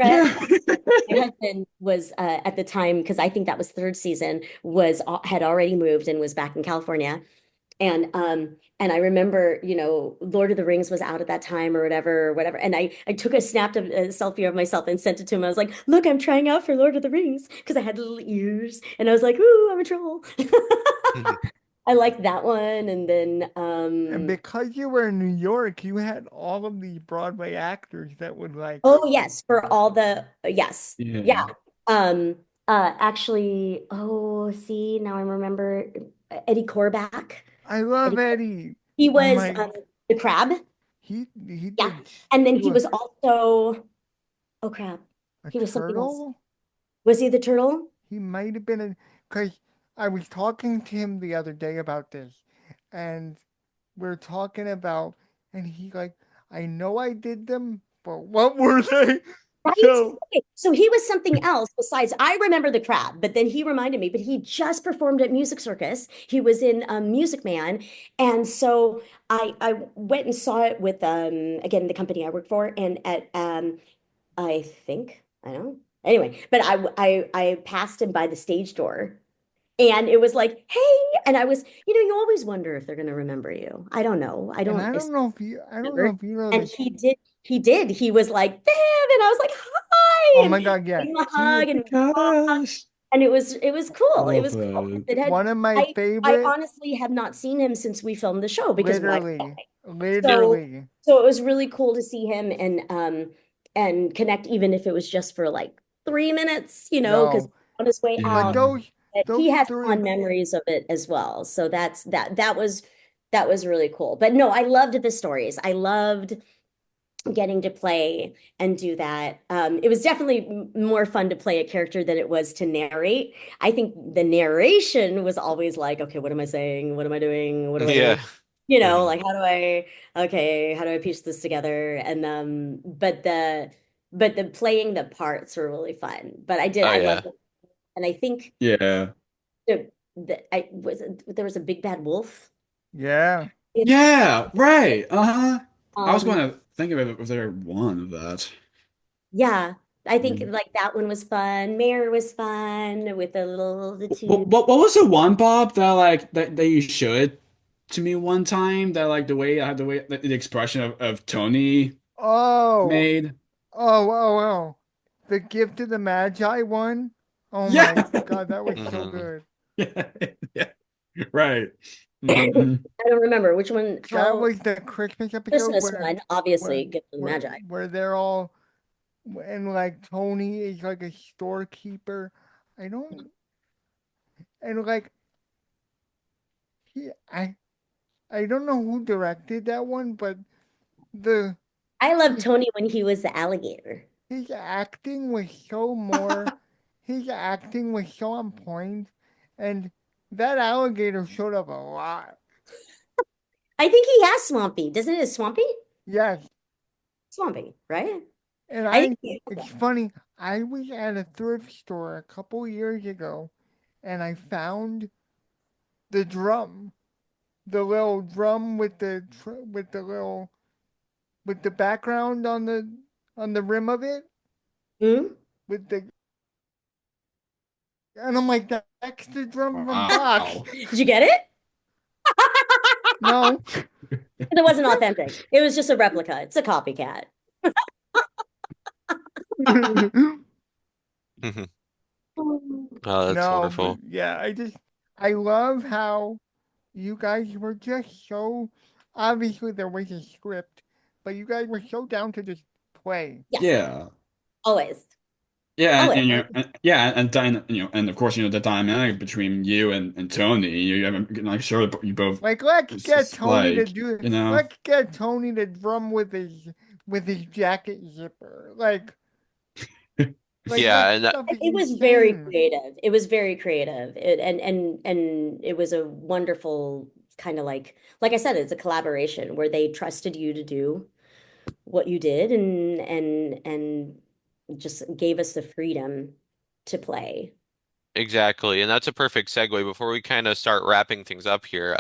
Yes. Fred, my husband was at the time because I think that was third season was had already moved and was back in California. And I remember, you know, Lord of the Rings was out at that time or whatever. And I took a selfie of myself and sent it to him. I was like, look, I'm trying out for Lord of the Rings because I had little ears. And I was like, ooh, I'm a troll. I liked that one. And then And because you were in New York, you had all of these Broadway actors that would like, oh yes, for all the yes. Yeah. Yeah. Um actually, oh, see, now I remember Eddie Korback. I love Eddie, Eddie. he Oh was my, the crab. he Yeah. did And then he he was was also, oh crap. a He was something else. turtle. Was he the turtle? He might have been a, because I was talking to him the other day about this, and we're talking about, and he like, I know I did them, but what were they? Right? So, Okay, so he was something else besides, I remember the crab, but then he reminded me, but he just performed at Music Circus. He was in Music Man. And so I went and saw it with again the company I work for and at I think, I don't know. Anyway, but I passed him by the stage door and it was like, hey, and I was, you always wonder if they're gonna remember you. I don't know. I and don't I don't know remember. if you know And this. he did. He was like, Viv, and I was like, hi, Oh and my God, yeah. gave him a He, hug Oh and my talked, gosh. and it was I cool. It love was cool. that. It had one of my I favorite, honestly have not seen him since we filmed the show because why would literally, I? So literally. so it was really cool to see him and connect, even if it was just for like 3 minutes, because No, on his way but out, Yeah. that he those has three, fond memories of it as well. So that was really cool. But no, I loved the stories. I loved getting to play and do that. It was definitely more fun to play a character than it was to narrate. I think the narration was always like, okay, what am I saying? What am I doing? What am I Yeah. doing? Mhm. Like how do I piece this together? And but the playing the parts were really fun. But Oh I loved yeah. it. And I think Yeah. there was a big bad wolf. yeah. Yeah, right. Uh-huh. I was Um, going to think of it if there one of that. Yeah, I think Mm. like that one was fun. Mayor was fun with the two. What was the one, Bob, that like that you showed to me one time that like the expression of Tony Oh, made? oh. The Gift of the Magi one. Oh Yeah. my God, that was so Hmm. good. Yeah. Yeah. Right. I Hmm. don't remember which one. That How was the Christmas episode Christmas one, obviously, Gift of the Magi. where they're all, and like Tony is like a storekeeper. I don't, and like he, I don't know who directed that one, but the I love he, Tony when he was the alligator. his acting was his acting was so on point, and that alligator showed up a lot. I think he has Swampy, doesn't it? Swampy, Yes, Swampy, right? and I think he has it's that. funny. I was at a thrift store a couple years ago, and I found the drum, the little drum with with the little with the background on the rim of it Hmm? with the, and I'm like, that's the drum from Bach. Wow. Did you get it? No. It wasn't authentic. It was just a replica. It's a copycat. Mhm. Oh, that's No, but wonderful. yeah, I love how you guys were just so, obviously there was a script, but you guys were so down to just play. Yes, Yeah. always, Yeah, always. and then and of course the dynamic between you and Tony, I'm sure you both Like let's it's get just Tony to like do you know let's get Tony to drum with his jacket zipper. Like Yeah, that and stuff is It was very insane. creative. It was very creative. And it was a wonderful kind of like I said, it's a collaboration where they trusted you to do what you did and just gave us the freedom to play. exactly. And that's a perfect segue before we kind of start wrapping things up here.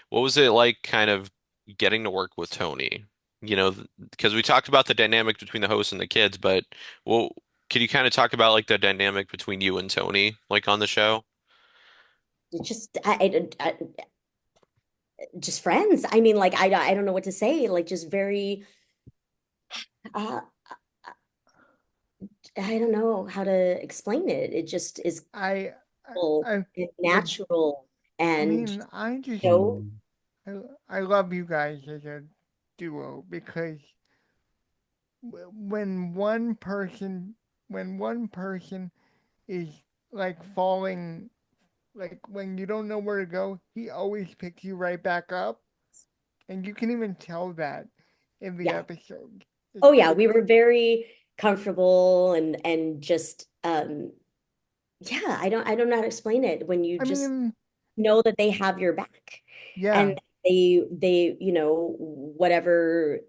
What was it like kind of getting to work with Tony? Because we talked about the dynamic between the host and the kids, but well, could you kind of talk about like the dynamic between you and Tony, like on the show? It just just friends. I mean, like I don't know what to say. Like just very uh I don't know how to explain it. It just is I, full I and the natural I And mean, I you just know, Mm. I love you guys as a duo because when one person is like falling, like when you don't know where to go, he always picks you right back up, and you can even tell that in the yeah. episode. Oh yeah, we were very comfortable and just yeah, I don't know how to explain it when you I just mean, know that they have your back yeah, and they whatever.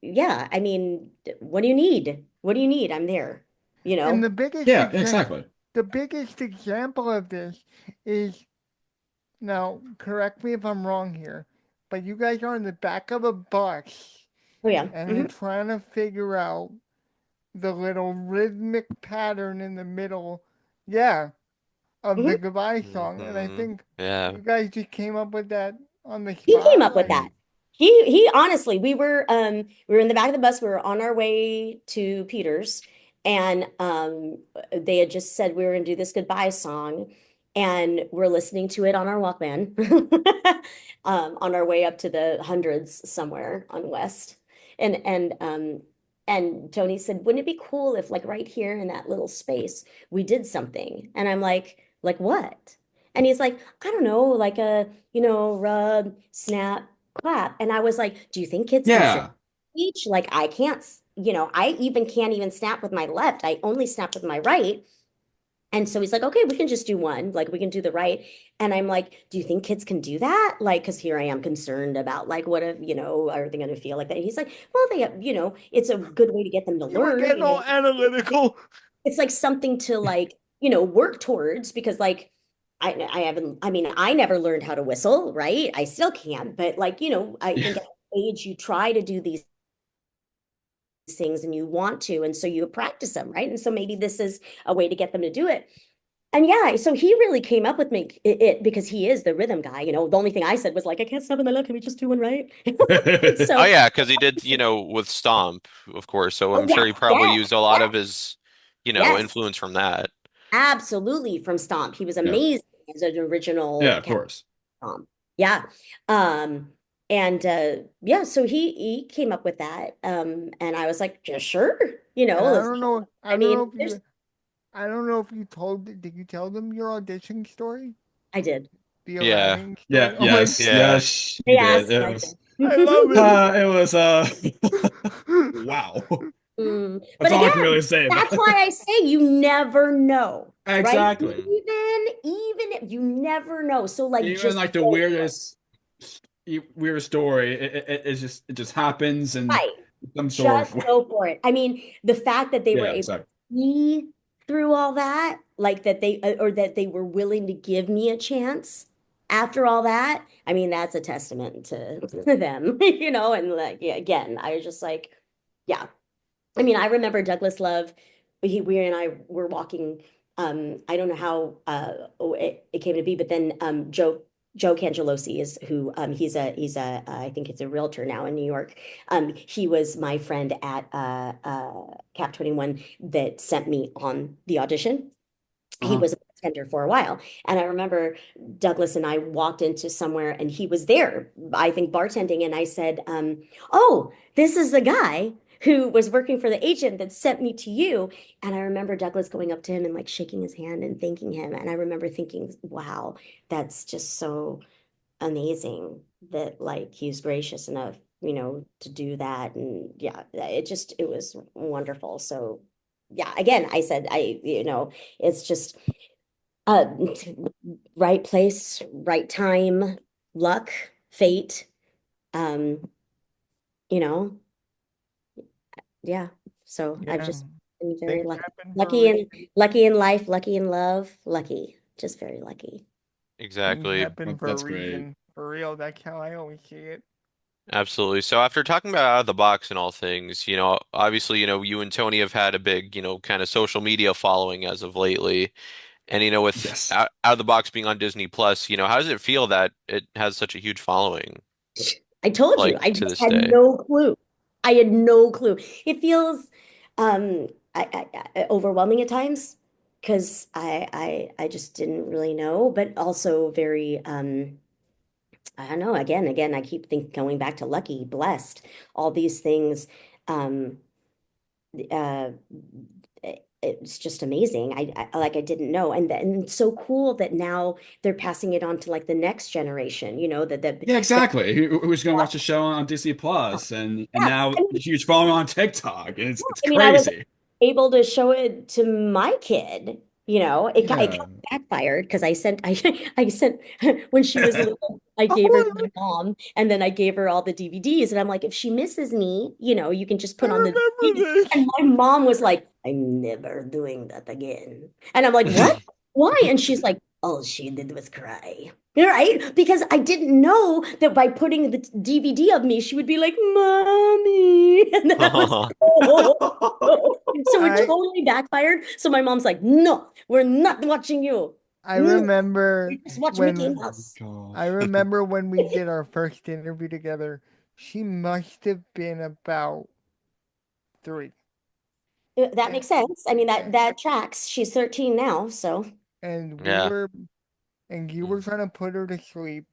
Yeah, I mean, what do you need? What do you need? I'm there, you and know. Yeah, exactly. the biggest example of this is, now correct me if I'm wrong here, but you guys are in the back of a bus Oh yeah. and you're Hmm. trying to figure out the little rhythmic pattern in the middle, yeah, of the Hmm. goodbye song, and I Hmm. think Yeah. you guys just came up with that on the He came spot. up with Like, that. Mm. He honestly, we were in the back of the bus, we were on our way to Peter's, and they had just said we were gonna do this goodbye song, and we're listening to it on our Walkman, on our way up to the hundreds somewhere on West. And Tony said, wouldn't it be cool if like right here in that little space we did something? And I'm like what? And he's like, I don't know, like a rub, snap, clap. And I was like, do you think kids can sit Yeah. each? Like I can't, I even can't even snap with my left. I only snap with my right. And so he's like, okay, we can just do one. Like we can do the right. And I'm like, do you think kids can do that? Like, because here I am concerned about like, what if, are they going to feel like that? And he's like, well, it's a good way to get them to you were learn. getting all analytical. It's like something to like, work towards because like I haven't, I mean, I never learned how to whistle, right? I still can't, but like, I Yeah. think at age you try to do these things and you want to, and so you practice them, right? And so maybe this is a way to get them to do it. And yeah, so he really came up with me it because he is the rhythm guy. The only thing I said was like, I can't stop in my left. Can we just do one right? Oh So, yeah, because he did, with Stomp, of course. So oh I'm yeah, sure he probably yes, used a lot yes, of his, yes. influence from that. Absolutely from Stomp. He was Yeah. amazing as an Yeah, original of course. Stomp. Yeah. Um, and yeah, so he came up with that. And I was like, yeah, sure, And let's I mean, there's I don't know if you did you tell them your audition story? I did. The Yeah. arriving Yeah, story? Oh my, yes, Yeah. yes, you They did. asked, It I was I love it. it was wow. That's But all I can again, really say about that's why it. I say you never know, right? Exactly. Mhm. Even if you never know. So like Even just like the go for it. weirdest story, it just happens and Right. some sort Just of go for it. I mean, the fact that they were yeah, able to exactly. see through all that, like that or that they were willing to give me a chance after all that, I mean, that's a testament to them, and like, yeah, again, I was just like, yeah. I mean, I remember Douglas Love, we and I were walking, I don't know how it came to be, but then Joe Cangelosi is who he's a I think it's a realtor now in New York. He was my friend at Cap 21 that sent me on the audition. He Uh-huh. was a bartender for a while. And I remember Douglas and I walked into somewhere and he was there, I think bartending. And I said, oh, this is the guy who was working for the agent that sent me to you. And I remember Douglas going up to him and like shaking his hand and thanking him. And I remember thinking, wow, that's just so amazing that like he's gracious enough, to do that. And yeah, it was wonderful. So yeah, again, I said, it's just uh, right place, right time, luck, fate. Um, you know, yeah. So I've yeah, just been very things lucky, happen for a reason. lucky in life, lucky in love, lucky, just very lucky. Things Exactly. happen for a That's great. reason. For real, that's how I always see it. Absolutely. So after talking about out of the box and all things, obviously, you and Tony have had a big, kind of social media following as of lately. And, with Yes. out of the box being on Disney Plus, how does it feel that it has such a huge following, I told you, like I to just this had day? no clue. I had no clue. It feels overwhelming at times because I just didn't really know, but also very I don't know, again, I keep going back to lucky, blessed, all these things. Um uh it's just amazing. I didn't know, and then it's so cool that now they're passing it on to like the next generation, Yeah, that exactly. Who's going to watch the show on Disney Plus, and yeah. now I mean, huge following on TikTok. It's I was crazy. able to show it to my kid. It kind Yeah. of backfired because I sent when she was little, I gave her to Oh, my mom, and then I gave her all the DVDs, and I'm like, if she misses me, you can just I put on the remember DVD. this. And my mom was like, I'm never doing that again. And I'm like, what? Why? And she's like, all she did was cry. Right? Because I didn't know that by putting the DVD of me, she would be like, Mommy. And then I was so it I totally backfired. So my mom's like, no, we're not watching you. I No, remember we just watch Mickey when Mouse. I Gosh. remember when we did our first interview together. She must have been about 3. That And, makes sense. I mean, that and that tracks. She's 13 now, so and we Yeah. were and you were Mm. trying to put her to sleep,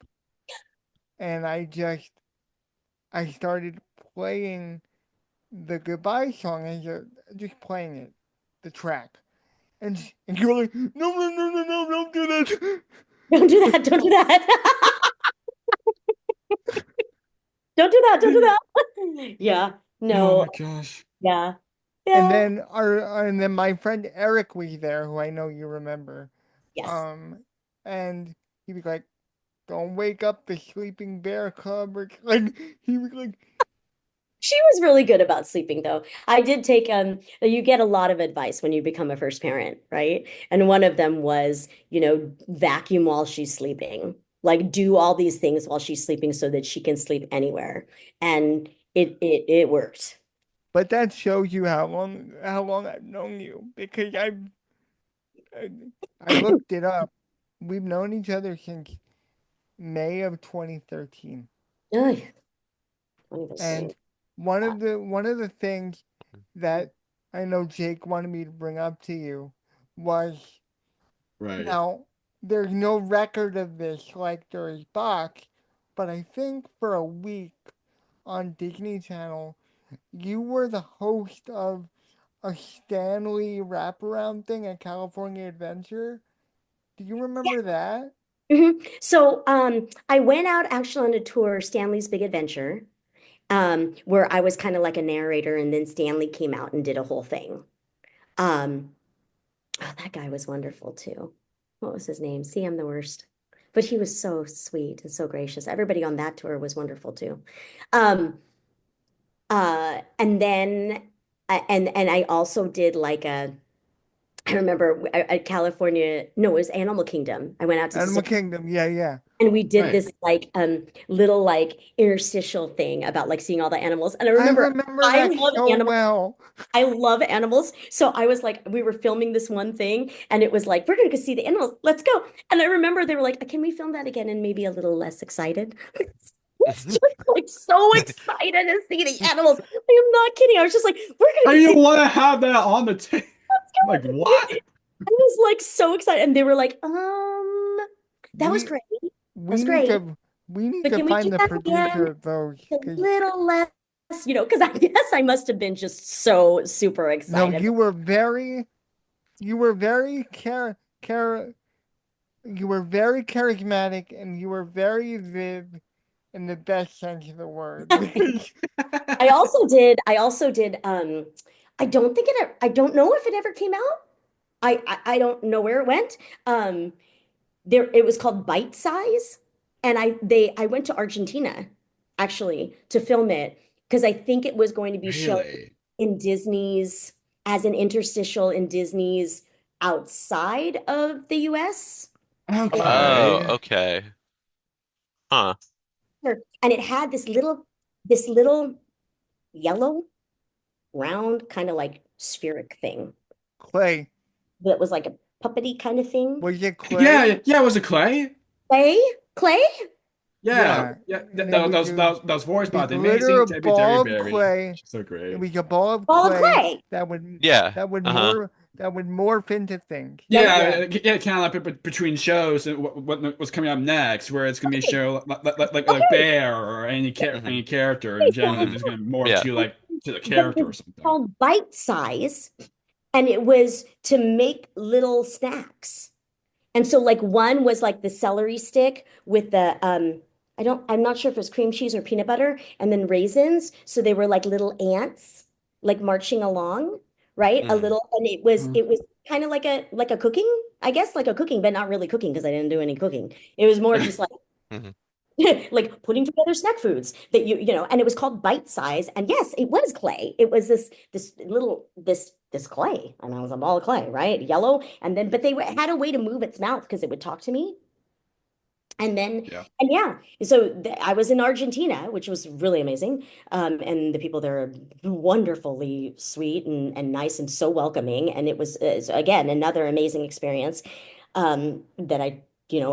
and I started playing the goodbye song and just playing it, the track. And you were like, no, no, no, no, no, don't do that. don't do that. Don't do that. Don't do that. Don't do that. Yeah. Oh No. my gosh. Yeah. And Yeah. then my friend Eric was there, who I know you remember. Yes. Um, and he was like, "Don't wake up the sleeping bear cub," or like he was like, She was really good about sleeping though. I did take you get a lot of advice when you become a first parent, right? And one of them was, vacuum while she's sleeping. Like do all these things while she's sleeping so that she can sleep anywhere. And it worked. but that shows you how long I've known you because I, I looked it up. We've known each other since May of 2013. Ay, 2013. And one of the things that I know Jake wanted me to bring up to you was, Right. now there's no record of this like there is box, but I think for a week on Disney Channel you were the host of a Stanley wraparound thing at California Adventure. Do you remember that? So I went out actually on a tour, Stanley's Big Adventure, where I was kind of like a narrator, and then Stanley came out and did a whole thing. Um, oh, that guy was wonderful too. What was his name? See, I'm the worst. But he was so sweet and so gracious. Everybody on that tour was wonderful too. Um, and then and I also did like I remember at California, no, it was Animal Kingdom. I went out to Animal Disney, Kingdom, yeah, yeah. and we did Right. this like little like interstitial thing about like seeing all the animals. And I I remember remember I that love so animals. well. I love animals. So I was like, we were filming this one thing, and it was like, we're gonna go see the animals. Let's go. And I remember they were like, can we film that again and maybe a little less excited? Just like so excited to see the animals. I am not kidding. I was just like, we're I gonna go didn't see want to have that on the tape. Like what? I was like so excited. And they were like, that was We great. we That's need great. to we need But to can we do find the that producer again? of those A because little less, because I guess I must have been just so super no, excited. you were very you were very charismatic and you were very vivid in the best sense of the word. I also did I don't know if it ever came out. I don't know where it went. It was called Bite Size, and I went to Argentina actually to film it because I think it was going to be shown Really? in Disney's as an interstitial in Disney's outside of the US. Oh, Okay. okay. Huh. And it had this little yellow round kind of like spheric thing Clay. that was like a puppety kind of thing. Was it Yeah, Clay? yeah, was it Clay? Clay? Yeah, Yeah. yeah. And That, it that was, was it that, was, that was voiced it by was the literally amazing a Debbie Derry ball of Berry. clay. She's so It great. was a ball of Ball of clay clay. that would Yeah. that would Uh-huh. that would morph into things. Yeah, yeah, kind of like between shows and what's coming up next, where it's gonna be a Okay, show like okay, Bear or Hmm. any character in okay, so general, just gonna morph Yeah. to like to the but character this or is something. called bite size, and it was to make little snacks. And so like one was like the celery stick with the I'm not sure if it was cream cheese or peanut butter and then raisins. So they were like little ants like marching along, right? A Hmm. little, and Mm. it was kind of like a cooking, I guess like a cooking, but not really cooking because I didn't do any cooking. It was more just like Hmm. like putting together snack foods that you know, and it was called bite size. And yes, it was clay. It was this clay, and I was a ball of clay, right? Yellow, and then but had a way to move its mouth because it would talk to me. And then Yeah. and yeah, so I was in Argentina, which was really amazing. And the people there are wonderfully sweet and nice and so welcoming. And it was again another amazing experience that I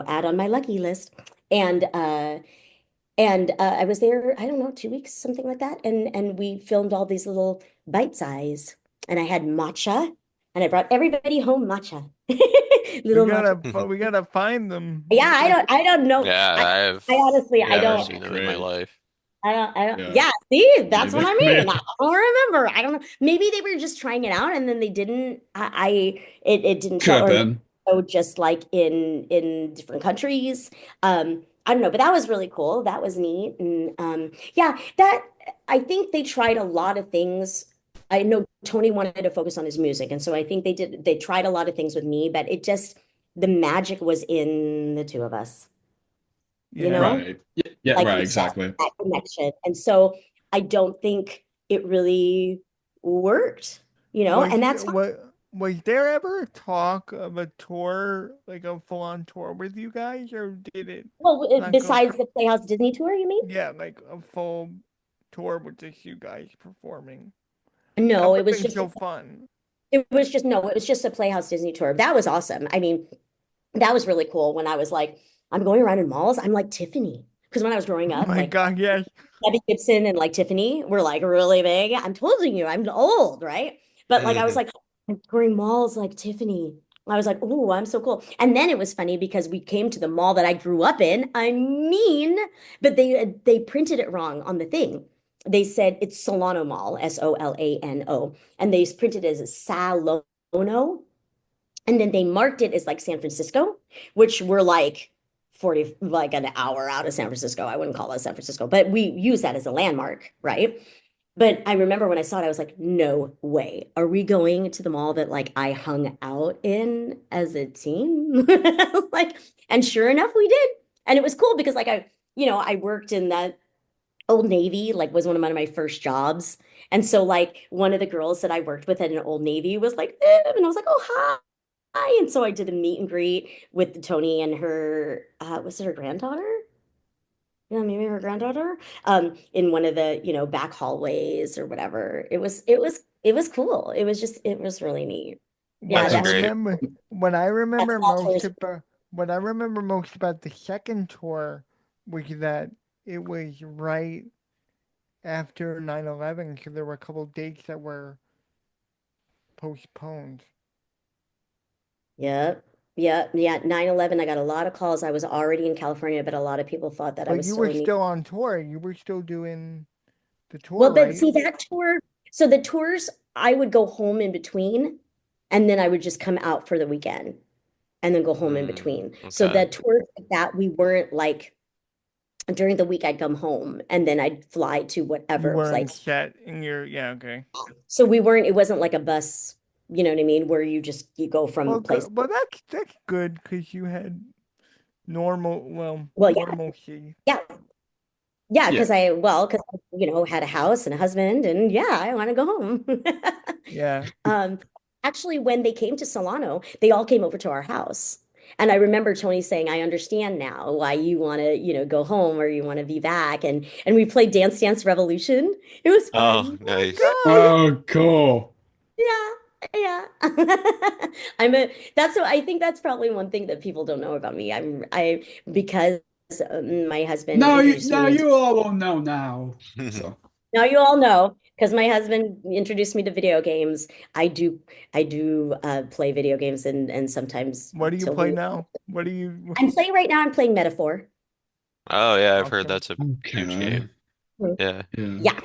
add on my lucky list. And I was there, I don't know, 2 weeks, something like that. And we filmed all these little bite size. And I had matcha, and I brought everybody home matcha. We Little matcha. gotta we gotta find them. Yeah, I don't know. Yeah, I honestly, I never That'd don't, be seen them in my great. life. Yeah. yeah, see, that's what Maybe I mean. I maybe don't remember. I don't know. Maybe they were just trying it out and then they didn't, it didn't could sell, have or been. so just like in different countries. I don't know, but that was really cool. That was neat. And yeah, that I think they tried a lot of things. I know Tony wanted to focus on his music, and so I think they tried a lot of things with me, but it just the magic was in the two of us, you Yeah. know? Right. Yeah, Like right, you said, exactly. that connection. And so I don't think it really worked, Was and that's fine. was there ever talk of a tour, like a full-on tour with you guys, or did it Well, not go besides through? the Playhouse Disney tour, you mean? Yeah, like a full tour with just you guys performing. That No, would have been so fun. it was just a Playhouse Disney tour. That was awesome. I mean, that was really cool when I was like, I'm going around in malls. I'm like Tiffany. Because when I was growing Oh up, my like God, yes. Debbie Gibson and like Tiffany were like really big. I'm telling you, I'm old, right? But like I was Hmm. like, I'm touring malls like Tiffany. I was like, oh, I'm so cool. And then it was funny because we came to the mall that I grew up in. I mean, but they printed it wrong on the thing. They said it's Solano Mall, Solano, and they printed it as Salono. And then they marked it as like San Francisco, which we're like 40, like an hour out of San Francisco. I wouldn't call it San Francisco, but we use that as a landmark, right? But I remember when I saw it, I was like, no way. Are we going to the mall that like I hung out in as a teen? Like, and sure enough, we did. And it was cool because like I worked in that Old Navy, like was one of my first jobs. And so like one of the girls that I worked with at an Old Navy was like, and I was like, oh, hi. And so I did a meet and greet with Tony and her, was it her granddaughter? Yeah, maybe her granddaughter, in one of the, back hallways or whatever. It was cool. It was really neat. Yeah, What That's I that's great. remember, what I that's remember all most tours. about, what I remember most about the second tour was that it was right after 9/11, because there were a couple dates that were postponed. Yep. Yeah. 9/11. I got a lot of calls. I was already in California, but a lot of people thought that I But was you still were in New. still on tour. You were still doing the tour, Well, but right? see that tour, so the tours, I would go home in between, and then I would just come out for the weekend and then go home in between. So Okay. the tours like that we weren't like during the week I'd come home and then I'd fly to You whatever weren't place. set in your, yeah, okay. So it wasn't like a bus, you know what I mean, where you go from Well, place. good. Well, that's good because you had Well, yeah, normalcy. yeah, yeah, Yeah. because I, had a house and a husband, and yeah, I want to go home. Yeah. Um, actually, when they came to Solano, they all came over to our house. And I remember Tony saying, I understand now why you want to, go home or you want to be back. And we played Dance Dance Revolution. It was Oh, fun. nice. Oh, cool. Yeah, yeah. That's what I think that's probably one thing that people don't know about me. Because my husband introduced Now me into, you all will know now. So now you all know, because my husband introduced me to video games. I do play video games and sometimes What do you till play we now? What do you? I'm playing right now, I'm playing Metaphor. Oh yeah, I've heard Okay. that's a huge Okay. game. Yeah. Yeah. Yeah.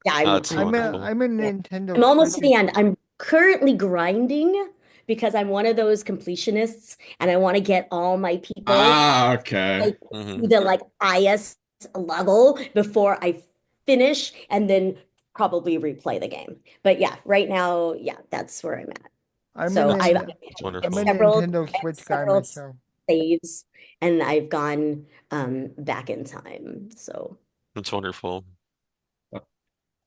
Yeah, Oh, it's I'm wonderful. I'm a yeah. Nintendo I'm almost to Switch. the end. I'm currently grinding because I'm one of those completionists and I want to get all my people Ah, okay. like Hmm. to the like highest level before I finish and then probably replay the game. But yeah, right now, yeah, that's where I'm at. I'm a So Nin- It's I'm a wonderful. Nintendo I have Switch guy several myself. saves and I've gone back in time. So It's wonderful.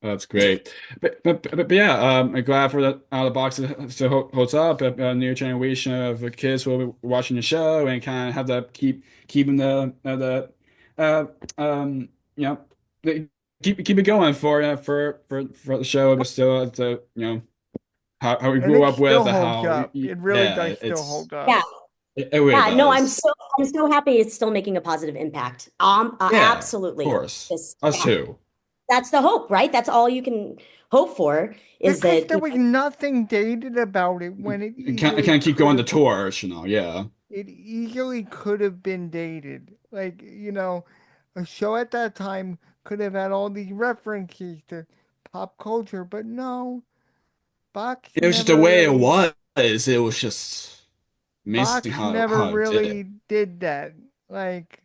That's great. But yeah, I'm glad for that out of the box it still holds up. A new generation of kids will be watching the show and kind of have that keeping uh you know the, keep it going for the show, but still the how we And grew it up with still holds how up. It really yeah does still hold yeah, up. it really yeah, no, does. I'm so happy it's still making a positive impact. Yeah, of Absolutely. course. Just Us yeah, too. that's the hope, right? That's all you can hope for is Because that, there was nothing dated about it when it It easily can't keep could going to have tours, yeah. it easily could have been dated. Like, a show at that time could have had all these references to pop culture, but no, Box It was just the never way it really was. It was just amazing Box never how it did. really did that. Like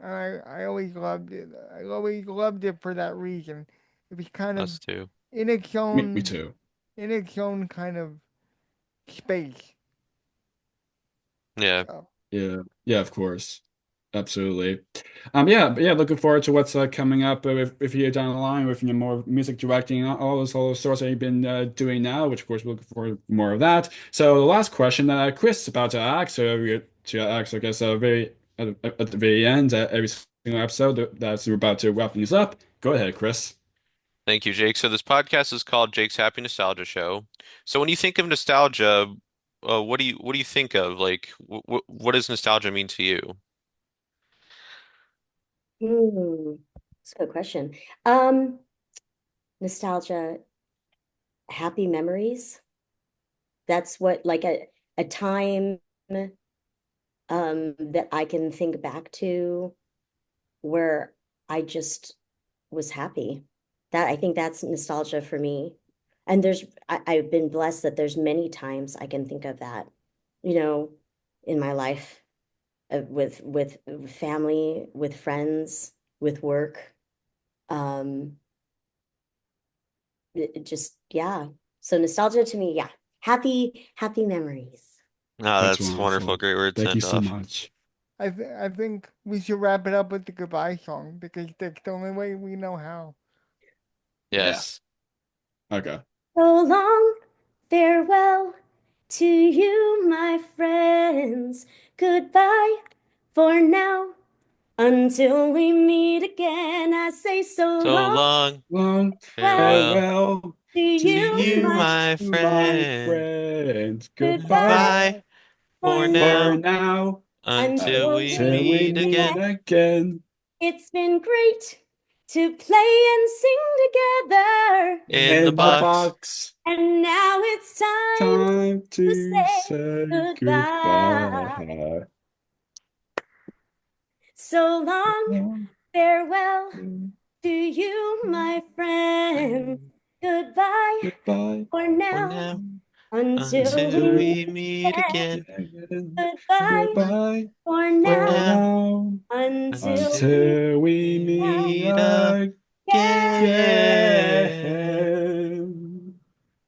I always loved it. I always loved it for that reason. It was kind of Us too. in its Me own too. kind of space. Yeah. So Yeah, yeah, of course. Absolutely. Yeah, but yeah, looking forward to what's coming up with you down the line with more music directing, all those sorts that you've been doing now, which of course we're looking forward to more of that. So the last question that Chris is about to ask, so we're to ask, I guess, very at the very end, every single episode that's we're about to wrap things up. Go ahead, Chris. Thank you, Jake. So this podcast is called Jake's Happy Nostalgia Show. So when you think of nostalgia, what do you think of? Like, what does nostalgia mean to you? that's a good question. Um, Nostalgia, happy memories. That's what like a time that I can think back to where I just was happy. That I think that's nostalgia for me. And I've been blessed that there's many times I can think of that, you know, in my life with family, with friends, with work. Um, it just yeah. So nostalgia to me, yeah. Happy memories. Ah, That's that's wonderful. wonderful. Great word to Thank you end so off. much. I think we should wrap it up with the goodbye song because that's the only way we know how. Yeah. Yes. Okay. So long, farewell to you, my friends. Goodbye for now. Until we meet again, I say so So long, long, Long well, farewell farewell to to to you, you, my you, my my friend. friend. goodbye Goodbye Goodbye Goodbye. for for for now. now, now. until Until we we Till we meet meet meet again. again. again It's been great to play and sing together. In the in the box. box. And now it's time Time to to say say goodbye. goodbye. So long, farewell to you, my friend. Goodbye Goodbye for For now. now, Until we until until meet we meet again. again. again. Goodbye Goodbye for For now. for now, now. Until until we Until we we meet meet again. again.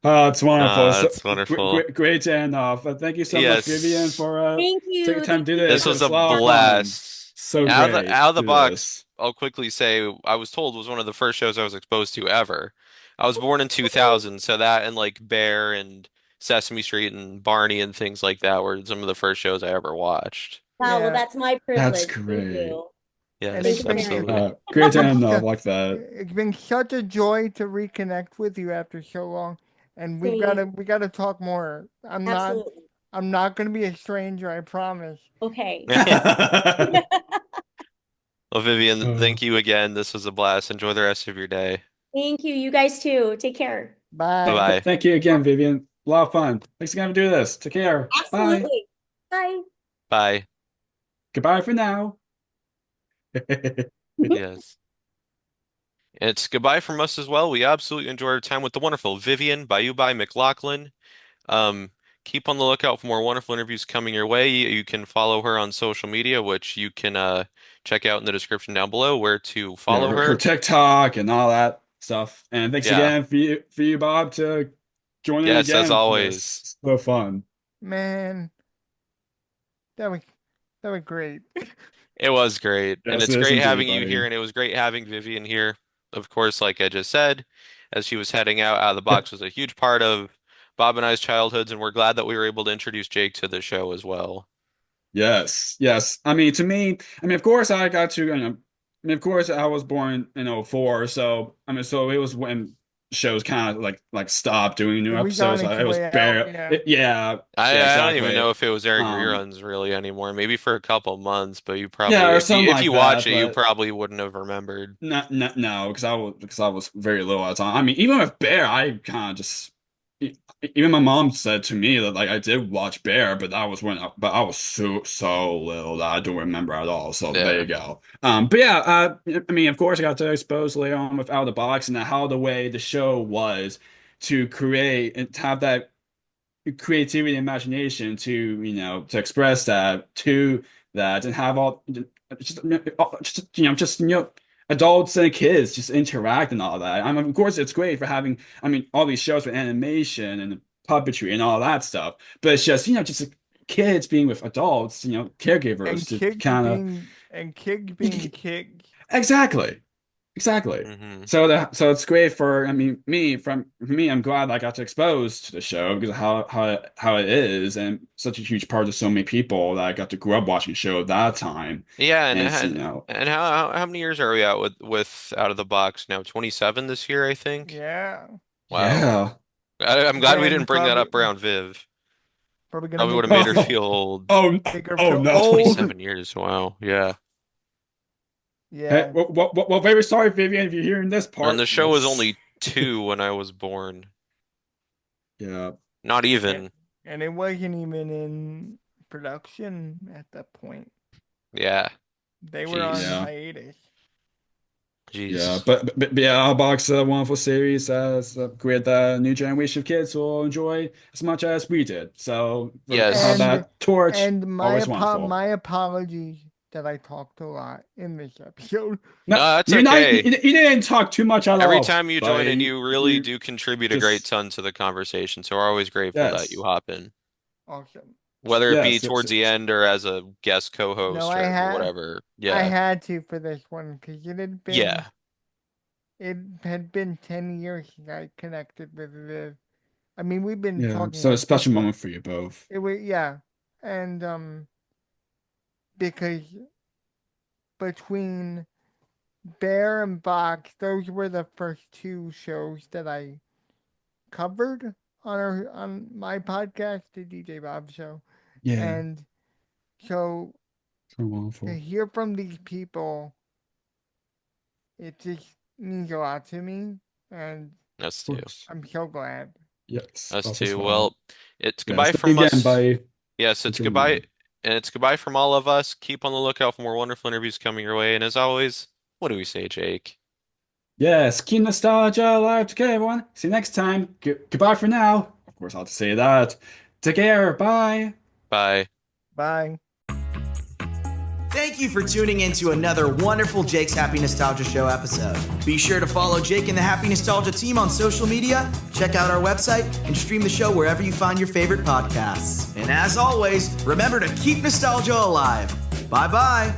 Oh, it's wonderful. Ah, So it's wonderful. great to end off. Thank you so much, Vivian, Yes, for thank taking you. time Thank to do you, this this. was Jake. a It's a lot of fun. blast. So Out great of the to do box, this. I'll quickly say I was told was one of the first shows I was exposed to ever. I was born in 2000, so that and like Bear and Sesame Street and Barney and things like that were some of the first shows I ever watched. Wow, well, Yeah, that's my That's privilege. Thank great. you. and Thank Yes, you for hearing me. absolutely. Great to been end off su- like that. it's been such a joy to reconnect with you after so long, and Same. we gotta talk more. Absolutely. I'm not gonna be a stranger, I promise. Okay. Well, Vivian, Uh, thank you again. This was a blast. Enjoy the rest of your day. Thank you. You guys too. Take care. Bye. Bye-bye. Thank you again, Vivian. A lot of fun. Thanks again for doing this. Take care. Bye. Absolutely. Bye. Bye. Goodbye for now. Yes. It's goodbye from us as well. We absolutely enjoyed our time with the wonderful Vivian Bayubay McLaughlin. Um, keep on the lookout for more wonderful interviews coming your way. You can follow her on social media, which you can check out in the description down below where to follow her her. TikTok and all that stuff. And thanks Yeah. again for you, Bob, to join in Yes, again. as for always. this. So fun. Man, that was great. It was great. And Yes, it's it is great indeed, having you buddy. here, and it was great having Vivian here. Of course, like I just said, as she was heading out of the box was a huge part of Bob and I's childhoods, and we're glad that we were able to introduce Jake to the show as well. Yes, yes. I mean, to me, of course, I got to, of course, I was born in 04, so so it was when shows kind of like stopped doing new It was on episodes. its It was way out, bare, yeah. yeah, I don't even exactly. know if it was airing Um, reruns really anymore. Maybe for a couple months, but you probably, Yeah, or if something you like watch that, it, you but probably wouldn't have remembered. no, because I was very little at the time. I mean, even with Bear, I kind of just even my mom said to me that like I did watch Bear, but that was but I was so little that I don't remember at all. So there Yeah. you go. But yeah, I mean, of course, I got to expose later on with Out of the Box and how the way the show was to create and to have that creativity and imagination to to express that and have all just adults and kids just interact and all that. I mean, of course, it's great for having all these shows with animation and puppetry and all that stuff, but it's just just kids being with adults, caregivers And to kids kind of being kids. exactly. Hmm. So it's great for me, I'm glad I got to expose to the show because of how it is and such a huge part of so many people that I got to grow up watching the show at that time. Yeah, and And it's, and how many years are we out with Out of the Box now? 27 this year, I think. Yeah. Wow. yeah. I'm glad we And didn't bring that up probably around Viv. probably gonna Probably would make have made her feel old. Oh, make her oh feel no. old. 27 years. Wow. Yeah. Hey, Yeah. well, very sorry, Vivian, if you're hearing this part. And the show was only 2 when I was born. Yeah. Not even. And it wasn't even in production at that point. Yeah. They were on Jeez. Yeah. hiatus. Jeez. Yeah, but yeah, our box wonderful series great that new generation of kids will enjoy as much as we did. So Yes. have that torch And my always wonderful. my apologies that I talked a lot in this episode. No, that's you're not, okay. you didn't talk too much at Every all. time you join in, you really do contribute a just- great ton to the conversation. So we're always grateful that Yes. you hop in, Awesome. whether it be Yes, towards the end or as a guest co-host No, or I had- whatever. I Yeah. had to for this one because it had been Yeah. it had been 10 years since I connected with Viv. I mean, we've been Yeah, talking so a on special Facebook. moment for you both. It was and because between Bear and Box, those were the first 2 shows that I covered on my podcast, the DJ Bob Show, Yeah, and so so wonderful. to hear from these people, it just means a lot to me, and Us Of too. course. I'm so glad. Yes, Us us too. as Well, it's Yes, goodbye thank from you again, us. bye. Yes, it's Enjoy goodbye. your- And it's goodbye from all of us. Keep on the lookout for more wonderful interviews coming your way. And as always, what do we say, Jake? Yes, keep nostalgia alive. Okay, everyone. See you next time. Goodbye for now. Of course, I'll have to say that. Take care. Bye. Bye. Bye. Thank you for tuning in to another wonderful Jake's Happy Nostalgia Show episode. Be sure to follow Jake and the Happy Nostalgia team on social media, check out our website, and stream the show wherever you find your favorite podcasts. And as always, remember to keep nostalgia alive. Bye-bye.